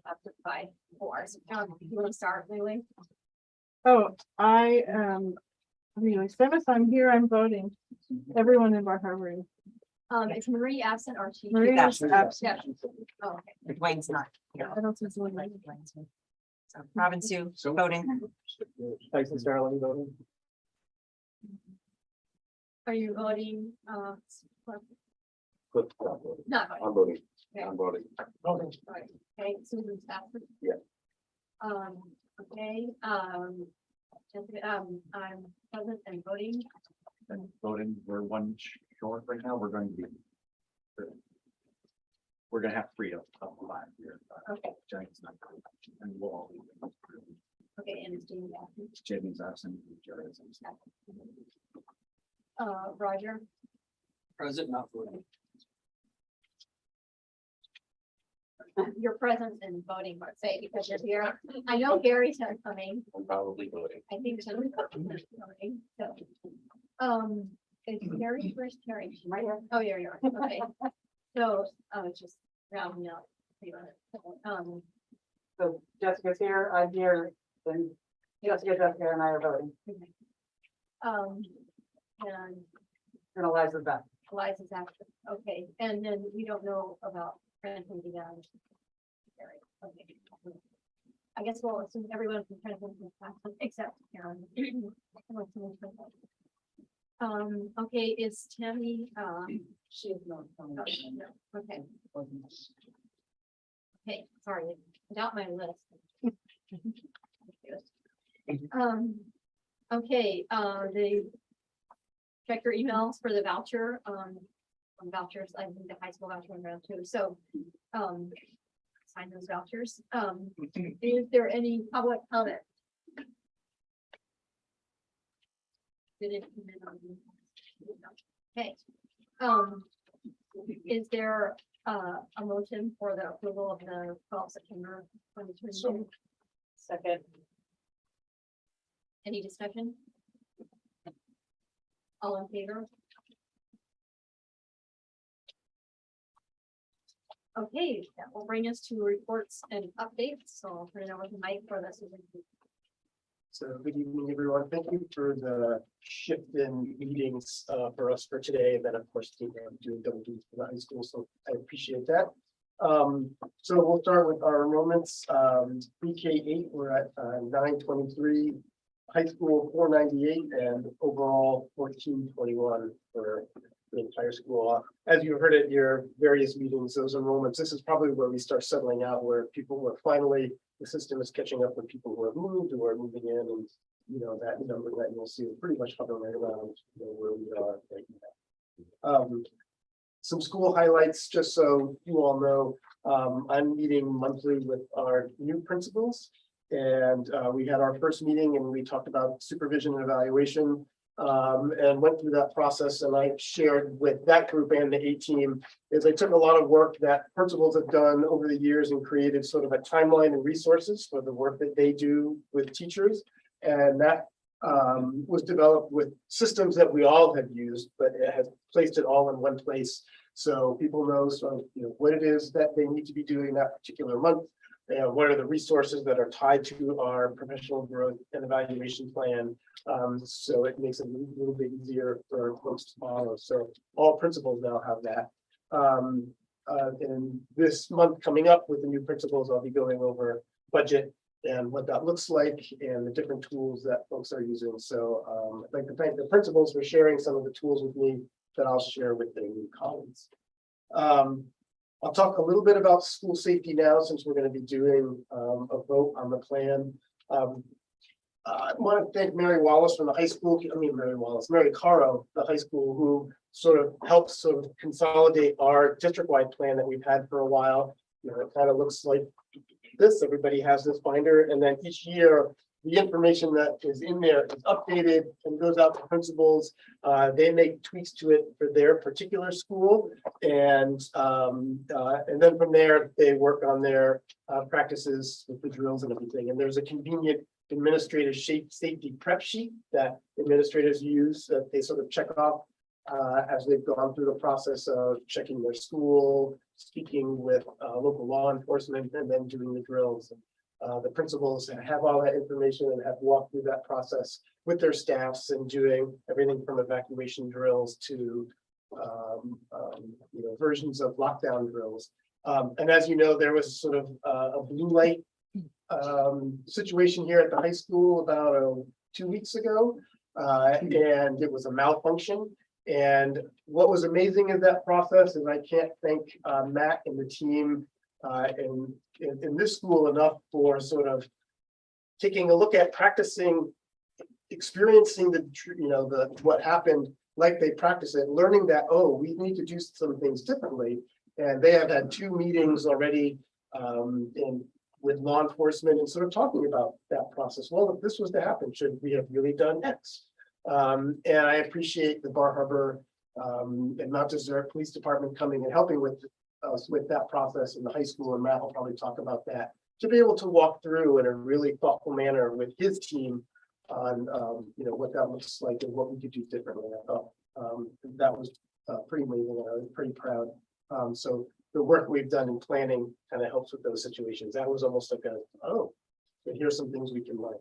up to 5-4. So, you want to start, Lily? Oh, anyway, Seventh, I'm here, I'm voting. Everyone in Bar Harbor. Is Marie absent or she? Marie is absent. absent. Oh, okay. Dwayne's not here. I don't think so. So Robin Sue voting. Tyson Sterling voting. Are you voting? Cliff, Not voting. I'm voting. Okay. I'm voting. Right. Okay, Susan's absent. Yeah. Okay, Jessica, I'm present and voting. And voting, we're one short right now, we're going to be. We're gonna have 3 of 5 here. Okay. James not. And we'll all. Okay, and it's Jamie absent. Jamie's absent. Jerry is absent. Roger, Present, not voting. you're present and voting, but say because you're here. I know Gary's not coming. I'm probably voting. I think so. So, is Gary first, Gary? Right here. Oh, yeah, you're, okay. So, it's just rounding out. So Jessica's here, I'm here, then Jessica and I are voting. And Eliza's back. Eliza's after, okay, and then we don't know about Trenton beyond. Okay. I guess we'll assume everyone from Trenton is absent except Karen. Okay, is Tammy, She is not coming. no, okay, okay, sorry, without my list. Okay, they check your emails for the voucher, on vouchers, I think the high school voucher went around too, so, sign those vouchers. Is there any public comment? Okay, is there a motion for the approval of the 12 September 2022? Second. Any discussion? All in favor? Okay, that will bring us to reports and updates, so I'll turn it over to Mike for this. So good evening, everyone. Thank you for the shift in meetings for us for today. And then, of course, doing double duty for the high school. So I appreciate that. So we'll start with our enrollments. BK8, we're at 923, high school 498, and overall 1421 for the entire school. As you heard at your various meetings, those enrollments, this is probably where we start settling out, where people were finally, the system is catching up with people who have moved, who are moving in, and that number that you'll see is pretty much hovering right around where we are right now. Some school highlights, just so you all know, I'm meeting monthly with our new principals, and we had our first meeting and we talked about supervision and evaluation. And went through that process, and I shared with that group and the A team is I took a lot of work that principals have done over the years and created sort of a timeline and resources for the work that they do with teachers. And that was developed with systems that we all have used, but it has placed it all in one place. So people know sort of, what it is that they need to be doing that particular month. What are the resources that are tied to our professional growth and evaluation plan? So it makes it a little bit easier for folks to follow. So all principals now have that. And this month coming up with the new principals, I'll be going over budget and what that looks like and the different tools that folks are using. So I'd like to thank the principals for sharing some of the tools with me that I'll share with their new colleagues. I'll talk a little bit about school safety now, since we're going to be doing a vote on the plan. I want to thank Mary Wallace from the high school. Mary Caro, the high school, who sort of helps sort of consolidate our district-wide plan that we've had for a while. It kind of looks like this. Everybody has this binder, and then each year the information that is in there is updated and goes out to principals. They make tweaks to it for their particular school, and then from there they work on their practices with the drills and everything. And there's a convenient administrative safety prep sheet that administrators use that they sort of check off as they've gone through the process of checking their school, speaking with local law enforcement and then doing the drills. The principals have all that information and have walked through that process with their staffs and doing everything from evacuation drills to versions of lockdown drills. And as you know, there was sort of a blue light situation here at the high school about 2 weeks ago, and it was a malfunction. And what was amazing in that process, and I can't thank Matt and the team in this school enough for sort of taking a look at practicing, experiencing what happened like they practice it, learning that, oh, we need to do some things differently. And they have had 2 meetings already with law enforcement and sort of talking about that process. Well, if this was to happen, should we have really done X? And I appreciate the Bar Harbor and Mount Desert Police Department coming and helping with us with that process in the high school, and Matt will probably talk about that, to be able to walk through in a really thoughtful manner with his team on what that looks like and what we could do differently. I thought that was pretty amazing, and I was pretty proud. So the work we've done in planning kind of helps with those situations. That was almost like here's some things we can learn.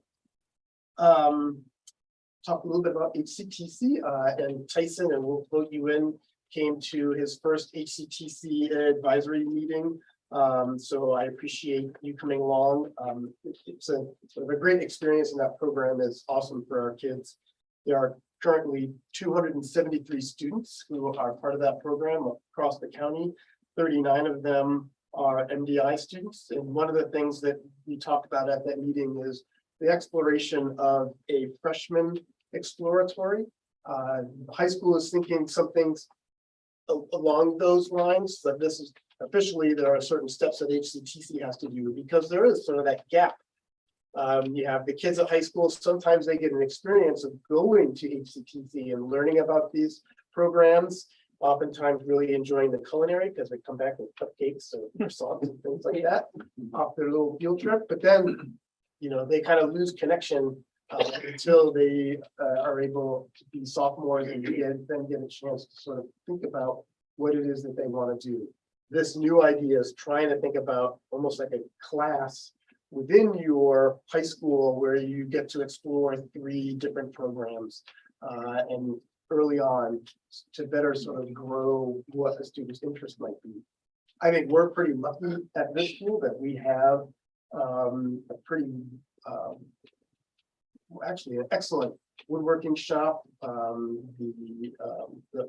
Talk a little bit about HCTC and Tyson, and we'll float you in, came to his first HCTC advisory meeting. So I appreciate you coming along. It's a sort of a great experience, and that program is awesome for our kids. There are currently 273 students who are part of that program across the county. 39 of them are MDI students. And one of the things that we talked about at that meeting is the exploration of a freshman exploratory. High school is thinking some things along those lines, but this is officially, there are certain steps that HCTC has to do, because there is sort of that gap. You have the kids at high school, sometimes they get an experience of going to HCTC and learning about these programs, oftentimes really enjoying the culinary because they come back with cupcakes or croissants and things like that off their little field trip. But then, they kind of lose connection until they are able to be sophomores and then get a chance to sort of think about what it is that they want to do. This new idea is trying to think about almost like a class within your high school where you get to explore 3 different programs and early on to better sort of grow what the student's interest might be. I think we're pretty lucky at this school that we have a pretty actually an excellent woodworking shop, the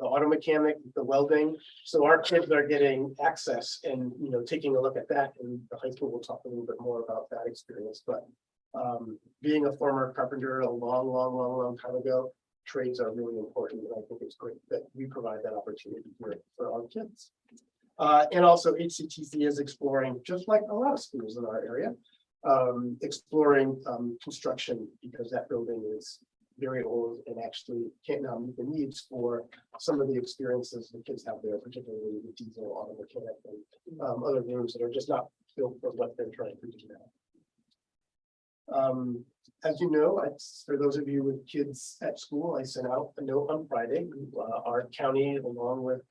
auto mechanic, the welding. So our kids are getting access and taking a look at that, and the high school will talk a little bit more about that experience. But being a former carpenter a long time ago, trades are really important, and I think it's great that we provide that opportunity for our kids. And also HCTC is exploring, just like a lot of schools in our area, exploring construction, because that building is very old and actually can't now meet the needs for some of the experiences the kids have there, particularly the diesel, auto mechanic, and other rooms that are just not built for what they're trying to do now. As you know, for those of you with kids at school, I sent out a note on Friday. Our county, along with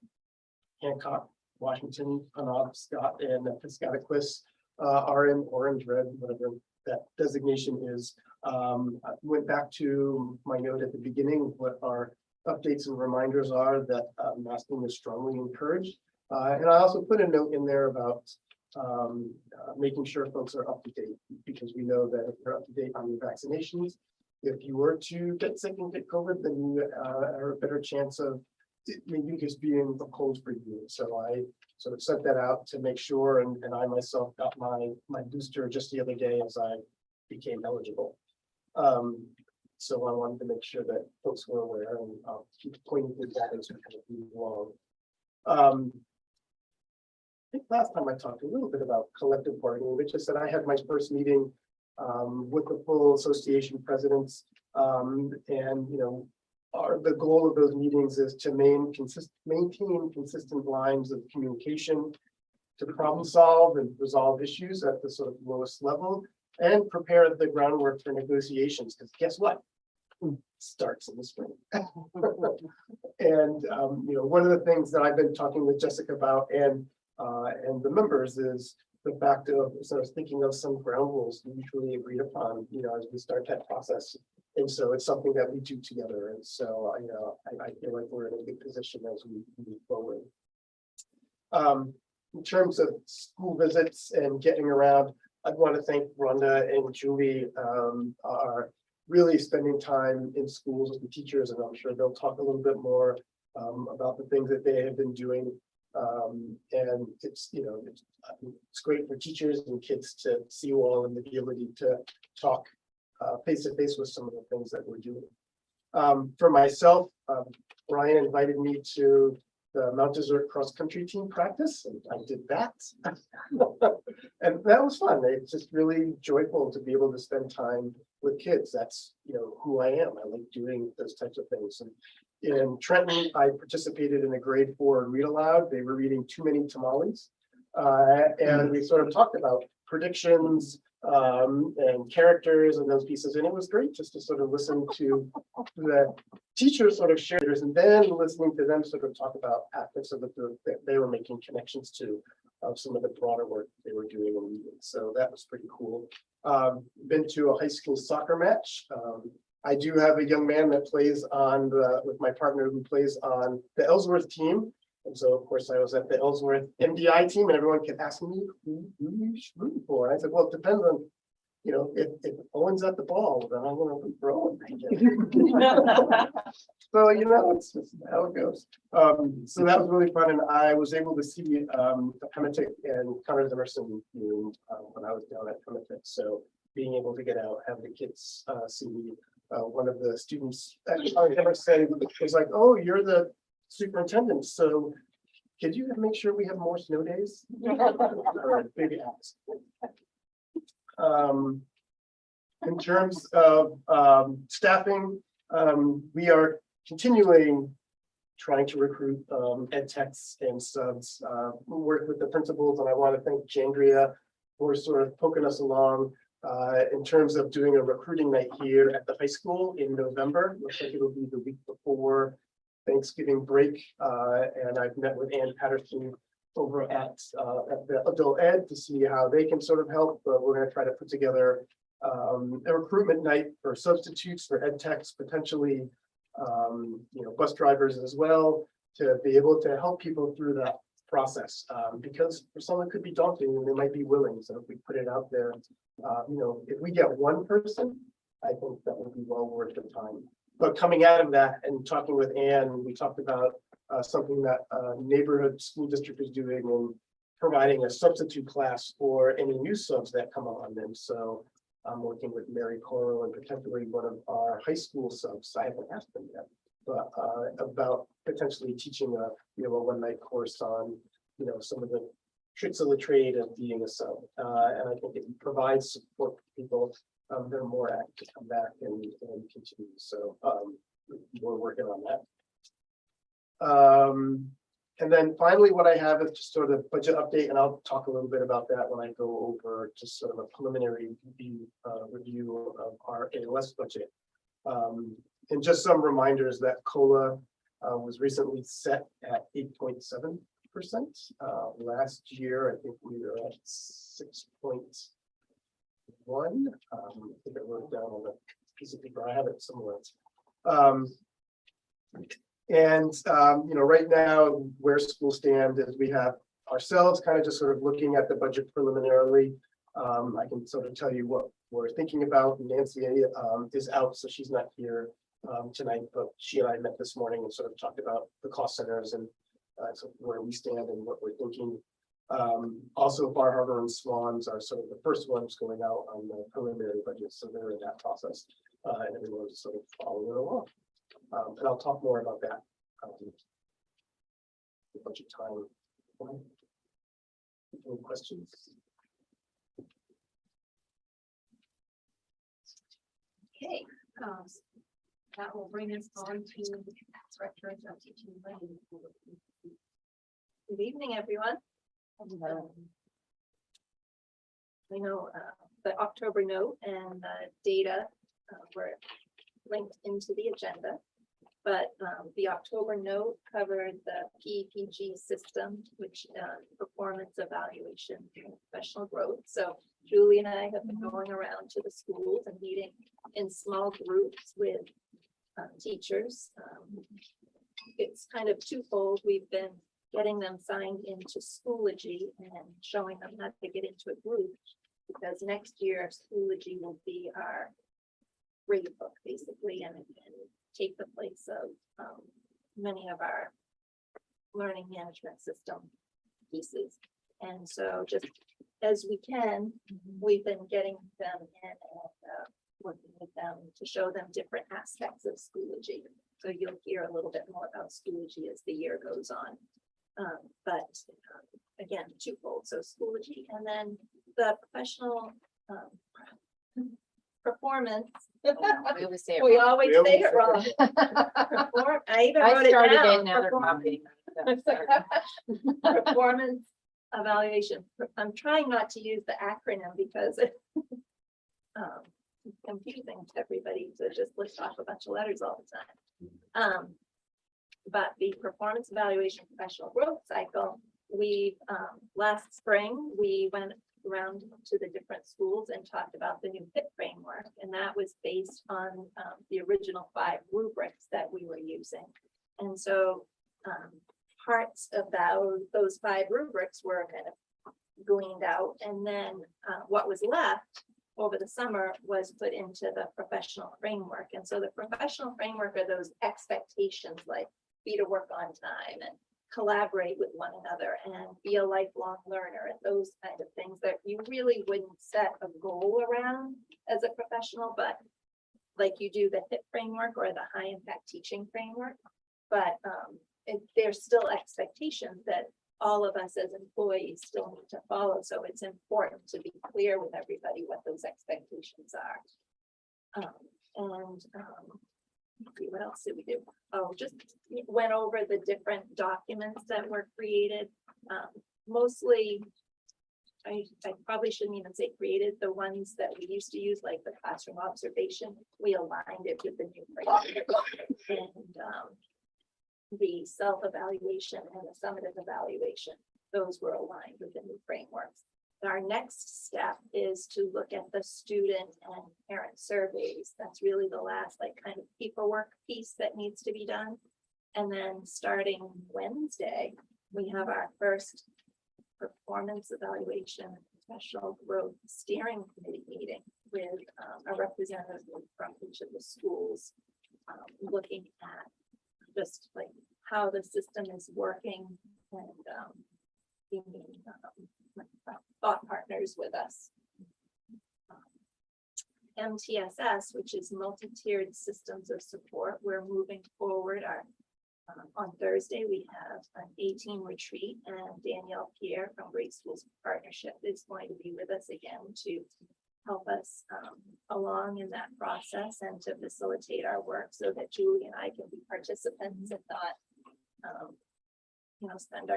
Hancock, Washington, Penobscot, and Piscataquis, are in orange, red, whatever that designation is. I went back to my note at the beginning, what our updates and reminders are that masking is strongly encouraged. And I also put a note in there about making sure folks are up to date, because we know that if you're up to date on your vaccinations, if you were to get sick and get COVID, then you are a better chance of maybe just being a cold for you. So I sort of sent that out to make sure, and I myself got my booster just the other day as I became eligible. So I wanted to make sure that folks were aware, and I'll keep pointing to that as we kind of move along. I think last time I talked a little bit about collective bargaining, which is that I had my first meeting with the full association presidents, and the goal of those meetings is to maintain consistent lines of communication, to problem solve and resolve issues at the sort of lowest level, and prepare the groundwork for negotiations, because guess what? It starts in the spring. And one of the things that I've been talking with Jessica about, and and the members is the fact of, so I was thinking of some ground rules mutually agreed upon, as we start that process. And so it's something that we do together. And so, I feel like we're in a good position as we move forward. In terms of school visits and getting around, I'd want to thank Rhonda and Julie, are really spending time in schools with the teachers, and I'm sure they'll talk a little bit more about the things that they have been doing. And it's, it's great for teachers and kids to see you all and the ability to talk face to face with some of the things that we're doing. For myself, Brian invited me to the Mount Desert cross country team practice, and I did that. And that was fun. It's just really joyful to be able to spend time with kids. That's, who I am. I like doing those types of things. And in Trenton, I participated in a grade 4 read aloud. They were reading Too Many Tamales. And we sort of talked about predictions and characters and those pieces. And it was great just to sort of listen to the teachers sort of share theirs, and then listening to them sort of talk about aspects of it that they were making connections to some of the broader work they were doing and reading. So that was pretty cool. Been to a high school soccer match. I do have a young man that plays on with my partner who plays on the Ellsworth team. And so, of course, I was at the Ellsworth MDI team, and everyone kept asking me who you rooting for. And I said, well, it depends on, if Owen's at the ball, then I'm going to root for Owen. So, it's just how it goes. So that was really fun, and I was able to see the Pematic and Conrad Emerson when I was down at Pematic. So being able to get out, have the kids see one of the students at Emerson was like, "Oh, you're the superintendent, so could you make sure we have more snow days?" Big ask. In terms of staffing, we are continuing trying to recruit ed techs and subs. We work with the principals, and I want to thank Jandria for sort of poking us along in terms of doing a recruiting night here at the high school in November. Looks like it'll be the week before Thanksgiving break, and I've met with Ann Patterson over at the adult ed to see how they can sort of help, but we're going to try to put together a recruitment night for substitutes for ed techs, potentially bus drivers as well, to be able to help people through that process, because for some it could be daunting and they might be willing. So if we put it out there, if we get one person, I think that would be well worth the time. But coming out of that and talking with Ann, we talked about something that neighborhood school district is doing and providing a substitute class for any new subs that come on. And so I'm working with Mary Coral and potentially one of our high school subs. I haven't asked them yet, but about potentially teaching a one night course on some of the tricks of the trade of being a sub. And I think it provides support for people. They're more apt to come back and continue. So we're working on that. And then finally, what I have is just sort of budget update, and I'll talk a little bit about that when I go over just sort of a preliminary review of our AOS budget. And just some reminders that COLA was recently set at 8.7%. Last year, I think we were at 6.1. I think I wrote it down on a piece of paper. I have it somewhere. Right now, where schools stand is we have ourselves kind of just sort of looking at the budget preliminarily. I can sort of tell you what we're thinking about. Nancy is out, so she's not here tonight, but she and I met this morning and sort of talked about the cost centers and so where we stand and what we're thinking. Also, Bar Harbor and Swans are sort of the first ones going out on the preliminary budget, so they're in that process, and everyone's sort of following it along. And I'll talk more about that. The budget time. Any questions? Okay, that will bring us on to the director of teaching and learning. Good evening, everyone. I know the October note and the data were linked into the agenda. But the October note covered the PPG system, which performance evaluation and professional growth. So Julie and I have been going around to the schools and meeting in small groups with teachers. It's kind of twofold. We've been getting them signed into Schoology and showing them how to get into a group. Because next year Schoology will be our grade book basically and take the place of many of our learning management system pieces. And so just as we can, we've been getting them in and working with them to show them different aspects of Schoology. So you'll hear a little bit more about Schoology as the year goes on. But again, twofold. So Schoology and then the professional performance. We always say it We wrong. always We say it always wrong. I even I wrote it started down. in, now they're copying. Performance evaluation. I'm trying not to use the acronym because it's confusing to everybody to just list off a bunch of letters all the time. But the performance evaluation professional growth cycle, we last spring, we went around to the different schools and talked about the new PIT framework. And that was based on the original 5 rubrics that we were using. And so parts of those 5 rubrics were kind of gleaned out. And then what was left over the summer was put into the professional framework. And so the professional framework are those expectations like be to work on time and collaborate with one another and be a lifelong learner and those kind of things that you really wouldn't set a goal around as a professional, but like you do the HIT framework or the high impact teaching framework. But there's still expectations that all of us as employees still need to follow. So it's important to be clear with everybody what those expectations are. Let's see, what else did we do? Oh, just went over the different documents that were created. Mostly, I probably shouldn't even say created, the ones that we used to use, like the classroom observation, we aligned it with the new framework. And the self-evaluation and the summative evaluation, those were aligned with the new frameworks. Our next step is to look at the student and parent surveys. That's really the last kind of paperwork piece that needs to be done. And then starting Wednesday, we have our first performance evaluation professional growth steering committee meeting with a representative from each of the schools, looking at just how the system is working and being thought partners with us. MTSS, which is multi-tiered systems of support, we're moving forward. On Thursday, we have an 18 retreat, and Danielle Pierre from Great Schools Partnership is going to be with us again to help us along in that process and to facilitate our work so that Julie and I can be participants and not, spend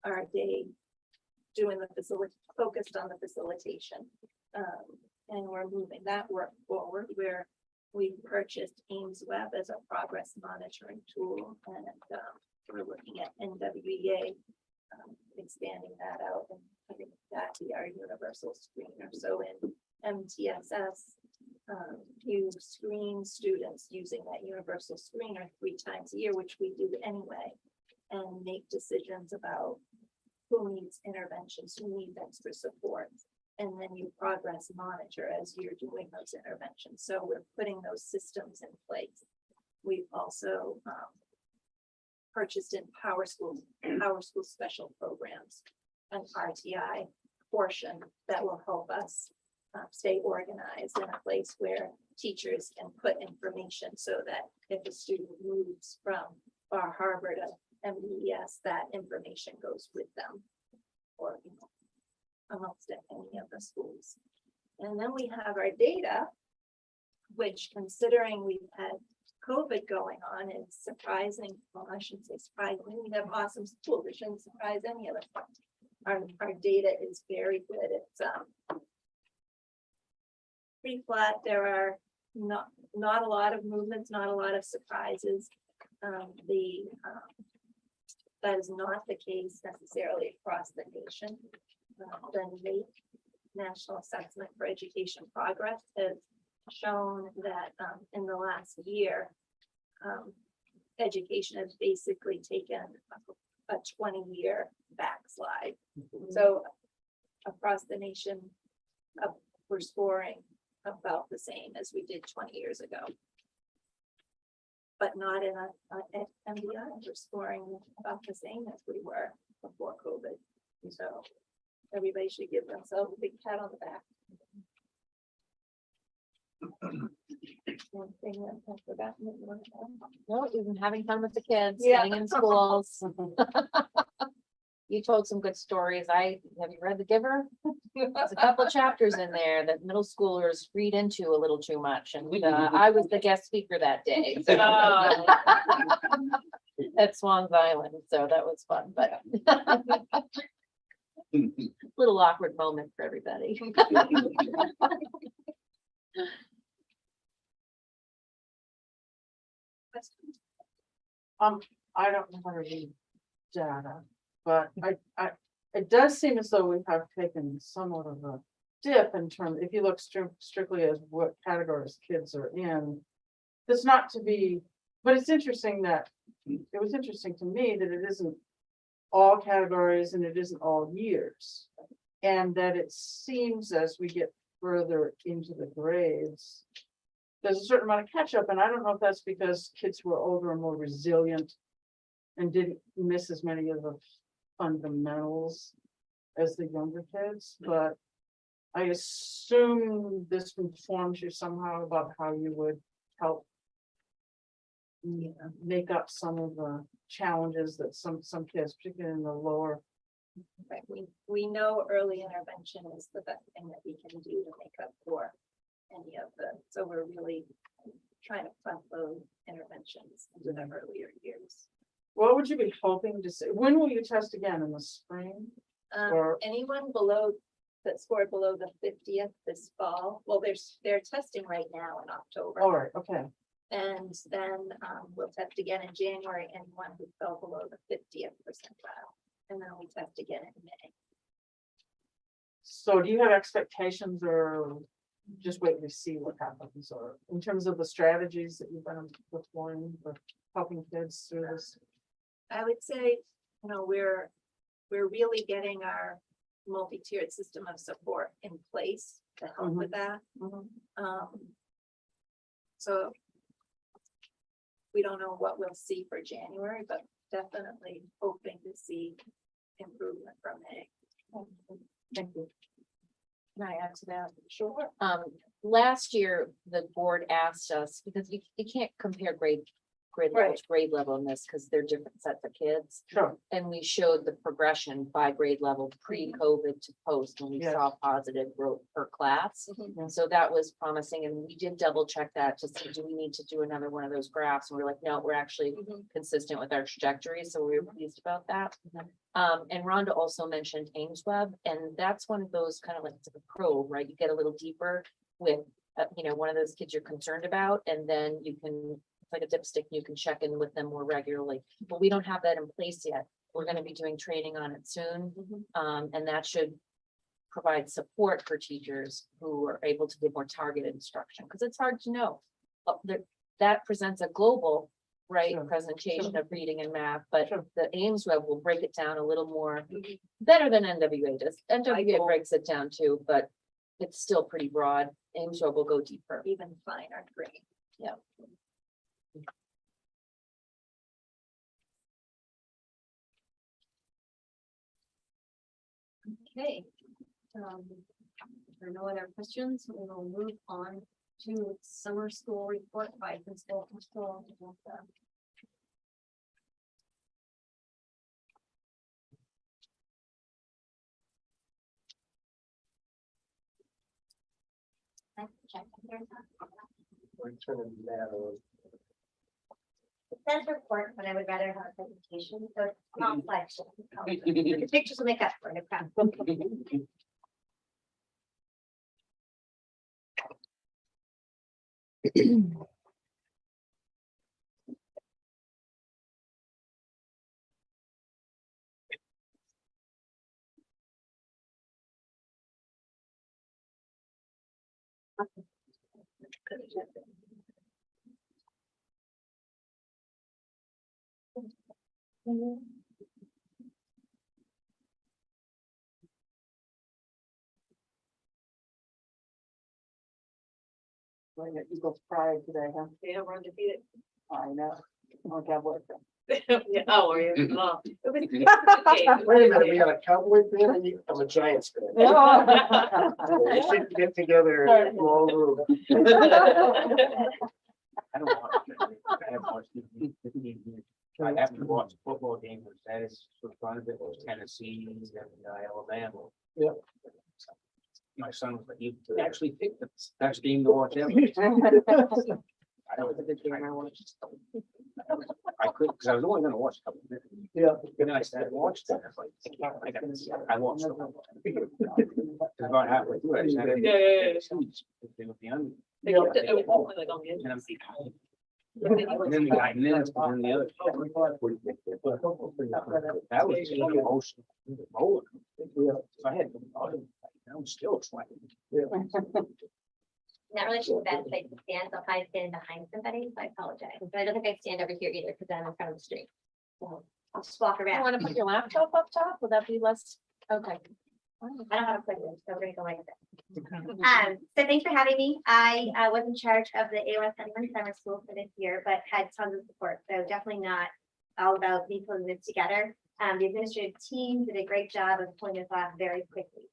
our day doing the facility, focused on the facilitation. And we're moving that work forward where we purchased Ames Web as a progress monitoring tool, and we're looking at NWEA, expanding that out and having that be our universal screener. So in MTSS, you screen students using that universal screener 3 times a year, which we do anyway, and make decisions about who needs interventions, who needs extra support. And then you progress monitor as you're doing those interventions. So we're putting those systems in place. We've also purchased in Power School special programs, an RTI portion that will help us stay organized in a place where teachers can put information so that if a student moves from Bar Harbor to MDES, that information goes with them or amongst any of the schools. And then we have our data, which considering we've had COVID going on, is surprising. Well, I shouldn't say surprising. We have awesome schools. It shouldn't surprise any of us. Our data is very good. It's pretty flat. There are not a lot of movements, not a lot of surprises. That is not the case necessarily across the nation. The National Assessment for Education Progress has shown that in the last year, education has basically taken a 20-year backslide. So across the nation, we're scoring about the same as we did 20 years ago. But not in at MBI, we're scoring about the same as we were before COVID. So everybody should give themselves a big pat on the back. One thing that I've forgotten that you want to add? No, we've been having fun with the kids, Yeah. staying in schools. You told some good stories. Have you read The Giver? There's a couple chapters in there that middle schoolers read into a little too much, and I was the guest speaker that day. so- At Swan's Island, so that was fun, but little awkward moment for everybody. I don't know how to read data, but it does seem as though we have taken somewhat of a dip in terms, if you look strictly as what categories kids are in. That's not to be, but it's interesting that, it was interesting to me that it isn't all categories and it isn't all years. And that it seems as we get further into the grades, there's a certain amount of catch up, and I don't know if that's because kids who are older are more resilient and didn't miss as many of the fundamentals as the younger kids, but I assume this informs you somehow about how you would help make up some of the challenges that some kids, particularly in the lower. Right, we know early intervention is the best thing that we can do to make up for any of the, so we're really trying to front load interventions into the earlier years. What would you be hoping to see? When will you test again, in the spring? Or- Anyone below that scored below the 50th this fall, well, they're testing right now in October. All right, okay. And then we'll test again in January, anyone who fell below the 50th percentile. And then we test again in May. So do you have expectations, or just wait to see what happens, or in terms of the strategies that you've been deploying for helping kids through this? I would say, we're really getting our multi-tiered system of support in place to help with that. So we don't know what we'll see for January, but definitely hoping to see improvement from May. Thank you. Can I add to that? Sure. Last year, the board asked us, because you can't compare grade level Right. to grade level in this, because they're different sets of kids. Sure. And we showed the progression by grade level pre-COVID to post, and we Yes. saw positive growth per class. And so that was promising, and we did double check that to see, do we need to do another one of those graphs? And we're like, no, we're actually consistent with our trajectory, so we were pleased about that. And Rhonda also mentioned Ames Web, and that's one of those kind of like, it's like a probe, right? You get a little deeper with, one of those kids you're concerned about, and then you can, it's like a dipstick, you can check in with them more regularly. But we don't have that in place yet. We're gonna be doing training on it soon. And that should provide support for teachers who are able to give more targeted instruction, because it's hard to know. That presents a global, right, Sure. presentation of reading and math, but Sure. the Ames Web will break it down a little more, better than NWA does. NWA Cool. breaks it down too, but it's still pretty broad. Ames Web will go deeper. Even finer grain. Yeah. Okay. If there are no other questions, we will move on to summer school report by principal. We're turning that on. It says report, but I would rather have a presentation, so it's complex. The pictures will make up for it. I promise. We're at Eagles Pride today, huh? Yeah, we're undefeated. I know. Oh, Cowboy. Yeah, oh, are you? Oh, it was- Wait a minute, we got a Cowboy fan and I'm a Giants fan. We should get together in a small room. I don't watch. I haven't watched it. I have to watch football games, that is for fun of it, was Tennessee and Alabama. Yep. My son was like, you actually picked the best game to watch ever. I don't. I could, because I was only gonna watch a couple of minutes. Yeah. And then I started watching it. I was like, I watched the whole thing. About halfway through, I decided. Yeah. They would be under. They kept it- it was only like on the And edge. I'm thinking, and then the guy minutes, and then the other. That was just an emotional roller. So I had, I'm still trying. Not really sure the best place to stand, so if I stand behind somebody, so I apologize, but I don't think I stand over here either, because I'm in front of the street. So I'll just walk You around. want to put your laptop up top? Would that be less? Okay. I don't have a privilege, so we're gonna go like that. So thanks for having me. I was in charge of the AOS Summer School for this year, but had tons of support, so definitely not all about me pulling this together. The administrative team did a great job of pulling this off very quickly.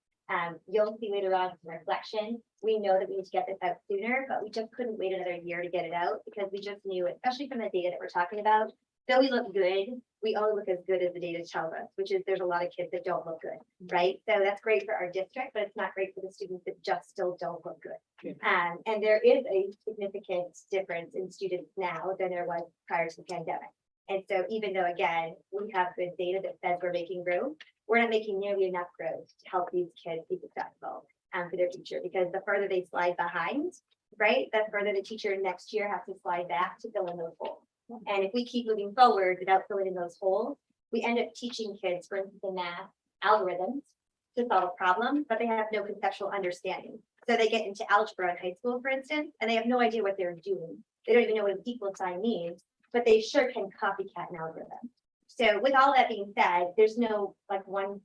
You'll see later on some reflection. We know that we need to get this out sooner, but we just couldn't wait another year to get it out because we just knew, especially from the data that we're talking about, though we look good, we only look as good as the data tells us, which is there's a lot of kids that don't look good, right? So that's great for our district, but it's not great for the students that just still don't look good. And there is a significant difference in students now than there was prior to the pandemic. And so even though, again, we have good data that says we're making growth, we're not making nearly enough growth to help these kids be successful for their future, because the further they slide behind, right, the further the teacher next year has to slide back to fill in those holes. And if we keep moving forward without filling in those holes, we end up teaching kids, for instance, in math, algorithms to solve a problem, but they have no conceptual understanding. So they get into algebra in high school, for instance, and they have no idea what they're doing. They don't even know what an equal sign means, but they sure can copycat an algorithm. So with all that being said, there's no one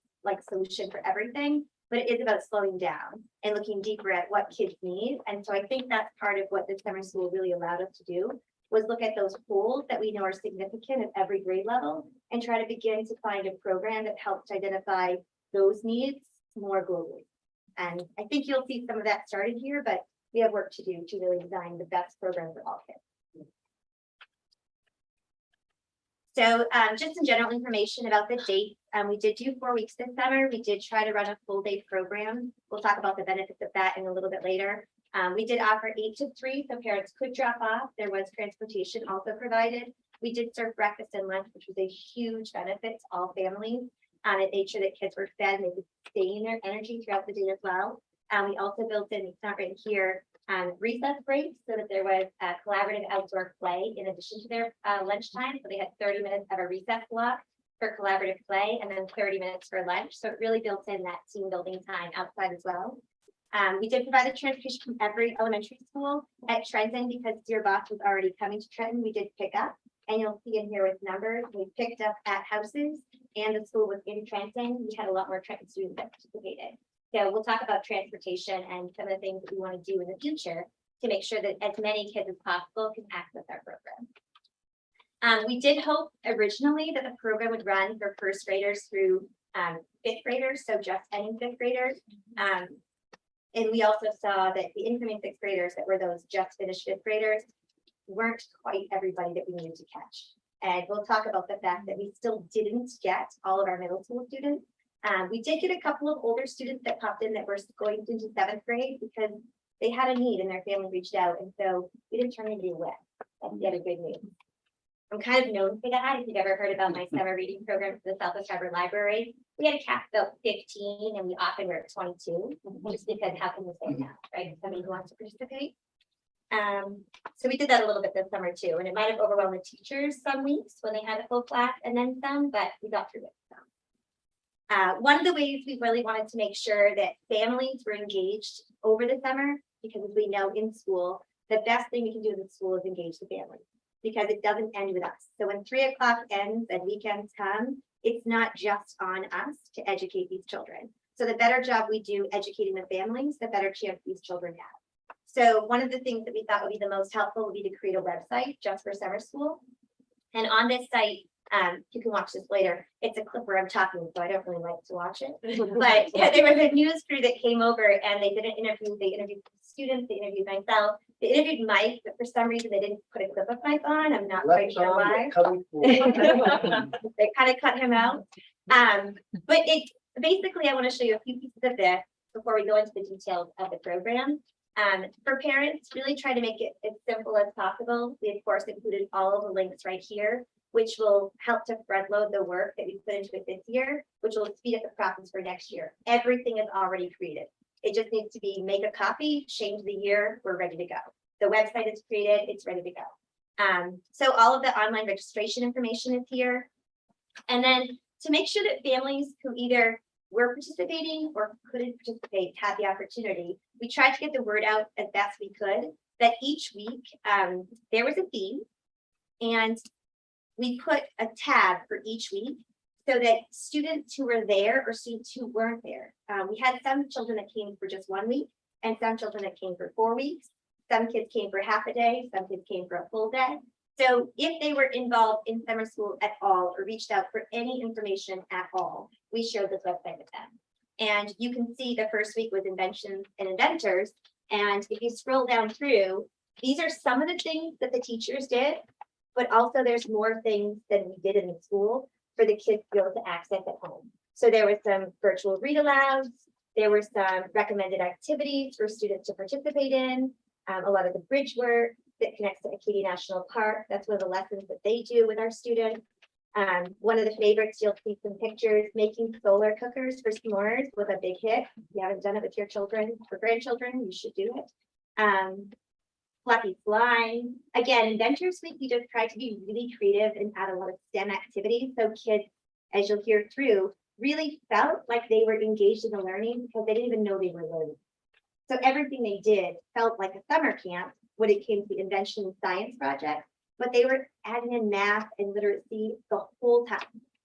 solution for everything, but it is about slowing down and looking deeper at what kids need. And so I think that's part of what the summer school really allowed us to do, was look at those holes that we know are significant at every grade level and try to begin to find a program that helps identify those needs more globally. And I think you'll see some of that started here, but we have work to do to really design the best program for all kids. So just some general information about the dates. We did do 4 weeks this summer. We did try to run a full day program. We'll talk about the benefits of that in a little bit later. We did offer 8 to 3, so parents could drop off. There was transportation also provided. We did serve breakfast and lunch, which was a huge benefit to all families. It made sure that kids were fed and they could sustain their energy throughout the day as well. We also built in, it's not right here, recess breaks so that there was a collaborative outdoor play in addition to their lunchtime. So they had 30 minutes of a recess block for collaborative play and then 30 minutes for lunch. So it really built in that team building time outside as well. We did provide the transportation from every elementary school at Trenton because Dear Boss was already coming to Trenton. We did pick up, and you'll see in here with numbers. We picked up at houses and the school was in Trenton. We had a lot more Trenton students that participated. So we'll talk about transportation and some of the things that we want to do in the future to make sure that as many kids as possible can access our program. We did hope originally that the program would run for first graders through 5th graders, so just any 5th graders. And we also saw that the incoming 6th graders that were those just finished 5th graders weren't quite everybody that we needed to catch. And we'll talk about the fact that we still didn't get all of our middle school students. We did get a couple of older students that popped in that were going into 7th grade because they had a need and their family reached out. And so we didn't turn anybody away. That's the other good news. I'm kind of known for that. If you've ever heard about my summer reading program for the Southwest Harbor Library, we had a cap about 15 and we often were at 22, just because how can we say that, right? Somebody who wants to participate. So we did that a little bit this summer too, and it might have overwhelmed the teachers some weeks when they had a full class and then some, but we got through it. One of the ways we really wanted to make sure that families were engaged over the summer, because as we know in school, the best thing we can do in school is engage the family, because it doesn't end with us. So when 3 o'clock ends and weekends come, it's not just on us to educate these children. So the better job we do educating the families, the better chance these children have. So one of the things that we thought would be the most helpful would be to create a website just for summer school. And on this site, you can watch this later. It's a clip where I'm talking, so I don't really like to watch it. But yeah, there was a news crew that came over and they did an interview. They interviewed students, they interviewed myself, they interviewed Mike, but for some reason they didn't put a clip of Mike on. I'm not quite Left sure on, why. coming forward. They kind of cut him out. But it basically, I want to show you a few pieces of this before we go into the details of the program. For parents, really try to make it as simple as possible. We of course included all of the links right here, which will help to front load the work that we put into it this year, which will speed up the process for next year. Everything is already created. It just needs to be make a copy, change the year, we're ready to go. The website is created, it's ready to go. So all of the online registration information is here. And then to make sure that families who either were participating or couldn't participate had the opportunity, we tried to get the word out as best we could, that each week there was a theme, and we put a tab for each week so that students who were there or students who weren't there. We had some children that came for just 1 week and some children that came for 4 weeks. Some kids came for half a day, some kids came for a full day. So if they were involved in summer school at all or reached out for any information at all, we shared this website with them. And you can see the first week was inventions and inventors. And if you scroll down through, these are some of the things that the teachers did, but also there's more things than we did in the school for the kids to be able to access at home. So there was some virtual read alouds, there were some recommended activities for students to participate in, a lot of the bridge work that connects to Acadia National Park. That's one of the lessons that they do with our students. One of the favorites, you'll see some pictures, making solar cookers for s'mores was a big hit. If you haven't done it with your children or grandchildren, you should do it. Fluffy slime. Again, Inventors Week, we just tried to be really creative and add a lot of STEM activities. So kids, as you'll hear through, really felt like they were engaged in the learning because they didn't even know they were learning. So everything they did felt like a summer camp when it came to the invention and science project, but they were adding in math and literacy the whole time.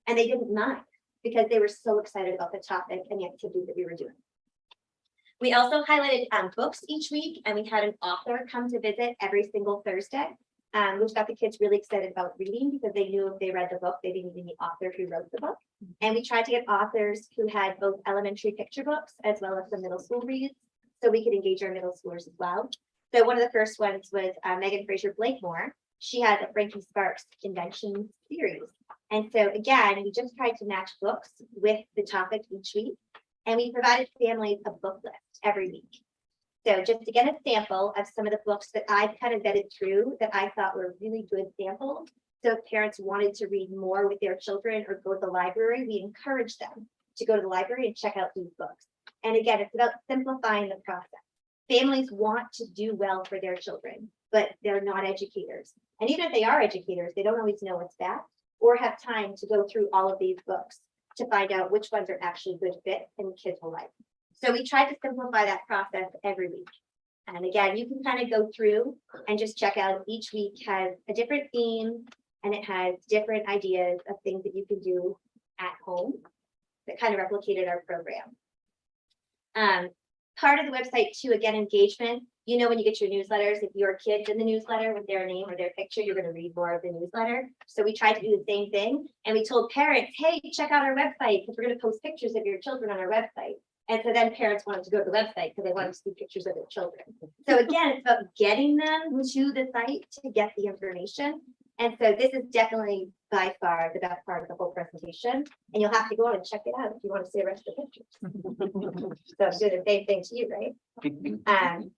And they didn't mind because they were so excited about the topic and the activities that we were doing. We also highlighted books each week, and we had an author come to visit every single Thursday, which got the kids really excited about reading because they knew if they read the book, they didn't need the author who wrote the book. And we tried to get authors who had both elementary picture books as well as the middle school reads, so we could engage our middle schoolers as well. So one of the first ones was Megan Fraser Blakemore. She had a Frankie Sparks invention series. And so again, we just tried to match books with the topic each week. And we provided families a book list every week. So just to get a sample of some of the books that I've kind of vetted through that I thought were really good samples. So if parents wanted to read more with their children or go to the library, we encourage them to go to the library and check out these books. And again, it's about simplifying the process. Families want to do well for their children, but they're not educators. And even if they are educators, they don't always know what's best or have time to go through all of these books to find out which ones are actually good fit and kids will like. So we tried to simplify that process every week. And again, you can kind of go through and just check out each week has a different theme and it has different ideas of things that you can do at home that kind of replicated our program. Part of the website too, again, engagement. You know, when you get your newsletters, if your kid's in the newsletter with their name or their picture, you're going to read more of the newsletter. So we tried to do the same thing. And we told parents, hey, check out our website because we're going to post pictures of your children on our website. And so then parents wanted to go to the website because they wanted to see pictures of their children. So again, it's about getting them to the site to get the information. And so this is definitely by far the best part of the whole presentation. And you'll have to go on and check it out if you want to see the rest of the pictures. So I'm doing the same thing to you, right?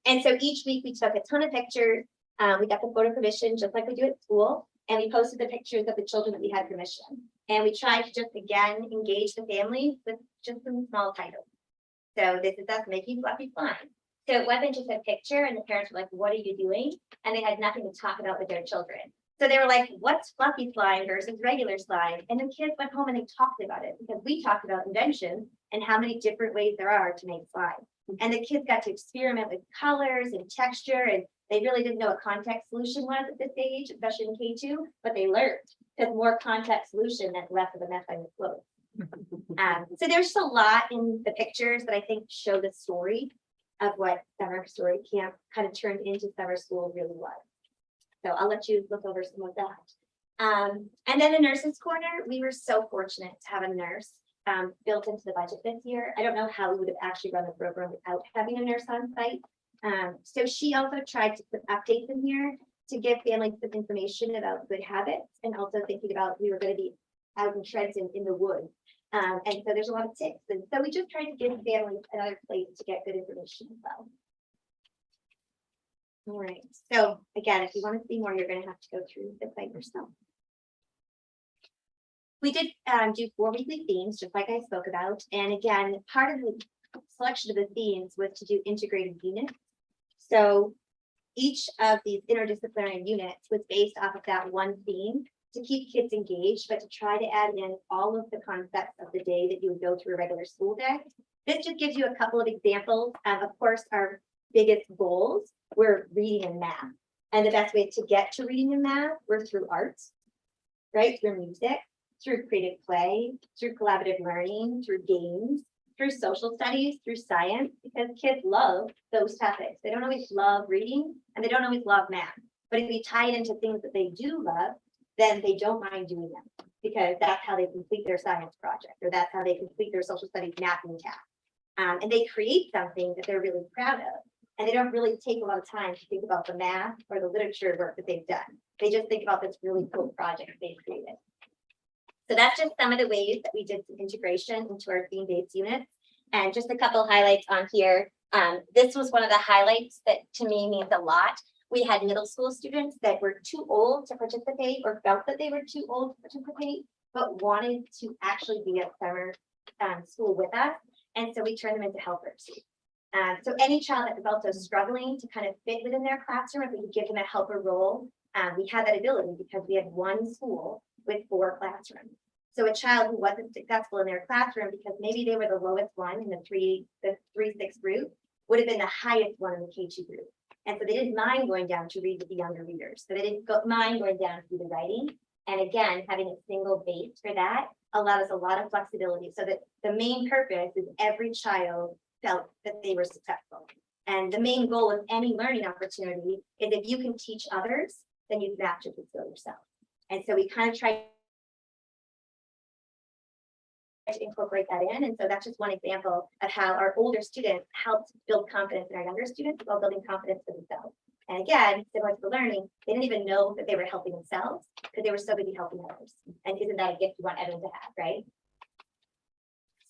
And so each week we took a ton of pictures. We got the photo permission just like we do at school. And we posted the pictures of the children that we had permission. And we tried to just again engage the families with just some small titles. So this is us making fluffy slime. So it wasn't just a picture and the parents were like, what are you doing? And they had nothing to talk about with their children. So they were like, what's fluffy slime versus regular slime? And the kids went home and they talked about it because we talked about invention and how many different ways there are to make slime. And the kids got to experiment with colors and texture, and they really didn't know what contact solution was at this age, especially in K2, but they learned because more contact solution meant less of a mess on your clothes. So there's just a lot in the pictures that I think show the story of what summer story camp kind of turned into summer school really was. So I'll let you look over some of that. And then the nurses corner, we were so fortunate to have a nurse built into the budget this year. I don't know how we would have actually run the program without having a nurse on site. So she also tried to put updates in here to give families some information about good habits, and also thinking about we were going to be out in Trenton in the woods. And so there's a lot of tips. And so we just tried to give families another place to get good information as well. All right. So again, if you want to see more, you're going to have to go through the site yourself. We did do 4 weekly themes, just like I spoke about. And again, part of the selection of the themes was to do integrated units. So each of these interdisciplinary units was based off of that one theme to keep kids engaged, but to try to add in all of the concepts of the day that you would go through a regular school day. This just gives you a couple of examples. Of course, our biggest goals were reading and math. And the best way to get to reading and math were through arts, right? Through music, through creative play, through collaborative learning, through games, through social studies, through science, because kids love those topics. They don't always love reading and they don't always love math. But if you tie it into things that they do love, then they don't mind doing them because that's how they complete their science project, or that's how they complete their social studies mapping task. And they create something that they're really proud of. And they don't really take a lot of time to think about the math or the literature work that they've done. They just think about this really cool project they've created. So that's just some of the ways that we did some integration into our theme-based units. And just a couple highlights on here. This was one of the highlights that to me means a lot. We had middle school students that were too old to participate or felt that they were too old to participate, but wanted to actually be at summer school with us. And so we turned them into helpers. So any child that was also struggling to kind of fit within their classroom, if we could give them a helper role, we had that ability because we had one school with 4 classrooms. So a child who wasn't successful in their classroom because maybe they were the lowest one in the 3-6 group would have been the highest one in the K2 group. And so they didn't mind going down to read with the younger readers. So they didn't mind going down to do the writing. And again, having a single base for that allowed us a lot of flexibility so that the main purpose is every child felt that they were successful. And the main goal of any learning opportunity is if you can teach others, then you master the skill yourself. And so we kind of try to incorporate that in. And so that's just one example of how our older students helped build confidence in our younger students while building confidence for themselves. And again, similar to the learning, they didn't even know that they were helping themselves because they were so busy helping others. And isn't that a gift you want everyone to have, right?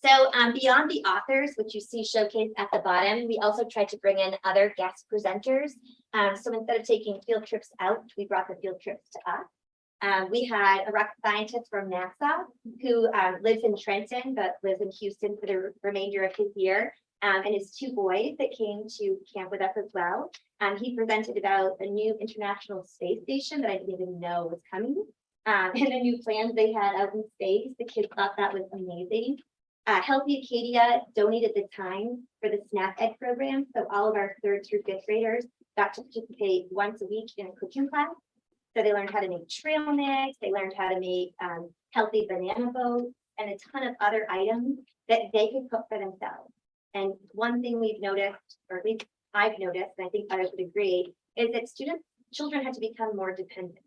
So beyond the authors, which you see showcased at the bottom, we also tried to bring in other guest presenters. So instead of taking field trips out, we brought the field trips to us. We had a rocket scientist from NASA who lives in Trenton, but lives in Houston for the remainder of his year, and his 2 boys that came to camp with us as well. He presented about a new international space station that I didn't even know was coming, and the new plans they had out in space. The kids thought that was amazing. Healthy Acadia donated the time for the SNAP Ed program, so all of our 3rd through 5th graders got to participate once a week in a cooking class. So they learned how to make trail mix, they learned how to make healthy banana boats, and a ton of other items that they could cook for themselves. And one thing we've noticed, or at least I've noticed, and I think others would agree, is that children had to become more dependent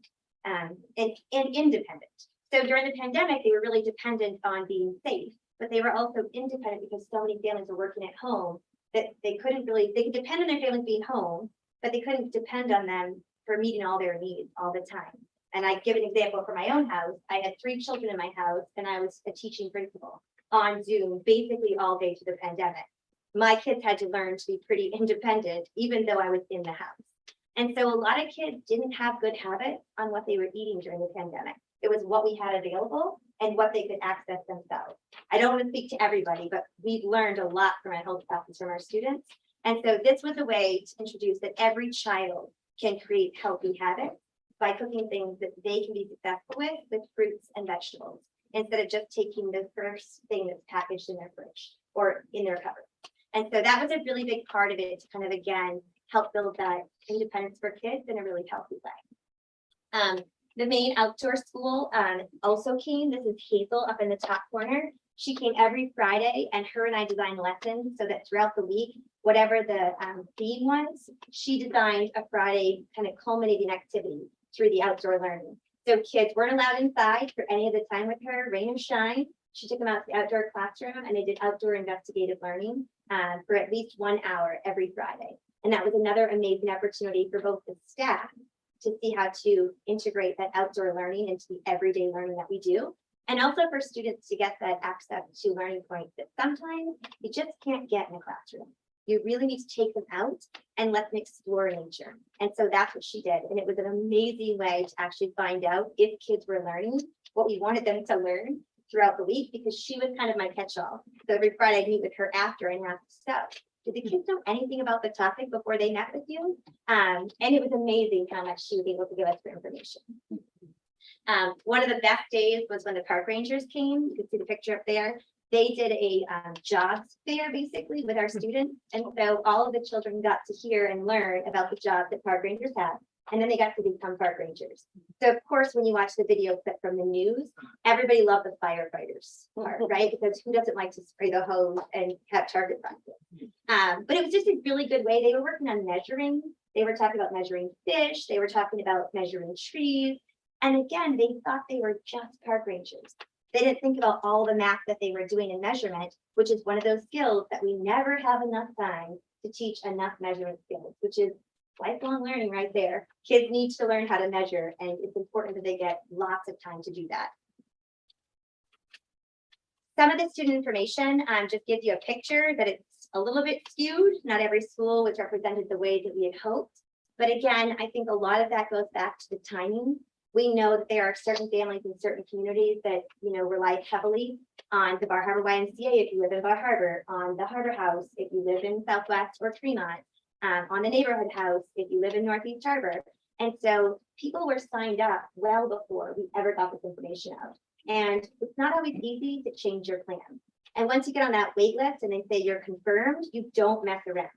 and independent. So during the pandemic, they were really dependent on being safe, but they were also independent because so many families were working at home that they could depend on their families being home, but they couldn't depend on them for meeting all their needs all the time. And I give an example for my own house. I had 3 children in my house and I was a teaching principal on Zoom basically all day through the pandemic. My kids had to learn to be pretty independent, even though I was in the house. And so a lot of kids didn't have good habits on what they were eating during the pandemic. It was what we had available and what they could access themselves. I don't want to speak to everybody, but we've learned a lot from our health classes from our students. And so this was a way to introduce that every child can create healthy habits by cooking things that they can be successful with fruits and vegetables, instead of just taking the first thing that's packaged in their fridge or in their cupboard. And so that was a really big part of it to kind of, again, help build that independence for kids in a really healthy way. The main outdoor school also came. This is Hazel up in the top corner. She came every Friday, and her and I designed lessons so that throughout the week, whatever the theme was, she designed a Friday kind of culminating activity through the outdoor learning. So kids weren't allowed inside for any of the time with her, rain or shine. She took them out to the outdoor classroom, and they did outdoor investigative learning for at least 1 hour every Friday. And that was another amazing opportunity for both the staff to see how to integrate that outdoor learning into the everyday learning that we do. And also for students to get that access to learning points that sometimes you just can't get in a classroom. You really need to take them out and let them explore nature. And so that's what she did. And it was an amazing way to actually find out if kids were learning what we wanted them to learn throughout the week, because she was kind of my catch-all. So every Friday I'd meet with her after and ask, so did the kids know anything about the topic before they met with you? And it was amazing how much she was able to give us for information. One of the best days was when the park rangers came. You can see the picture up there. They did a jobs fair basically with our students. And so all of the children got to hear and learn about the job that park rangers have. And then they got to become park rangers. So of course, when you watch the video clip from the news, everybody loved the firefighters part, right? Because who doesn't like to spray the hose and have target practice? But it was just a really good way. They were working on measuring. They were talking about measuring fish. They were talking about measuring trees. And again, they thought they were just park rangers. They didn't think about all the math that they were doing in measurement, which is one of those skills that we never have enough time to teach enough measurement skills, which is lifelong learning right there. Kids need to learn how to measure, and it's important that they get lots of time to do that. Some of the student information just gives you a picture that it's a little bit skewed. Not every school was represented the way that we had hoped. But again, I think a lot of that goes back to the timing. We know that there are certain families in certain communities that, rely heavily on the Bar Harbor YMCA if you live in Bar Harbor, on the Harbor House if you live in Southwest or Tremont, on the Neighborhood House if you live in Northeast Harbor. And so people were signed up well before we ever got this information out. And it's not always easy to change your plan. And once you get on that wait list and they say you're confirmed, you don't mess around.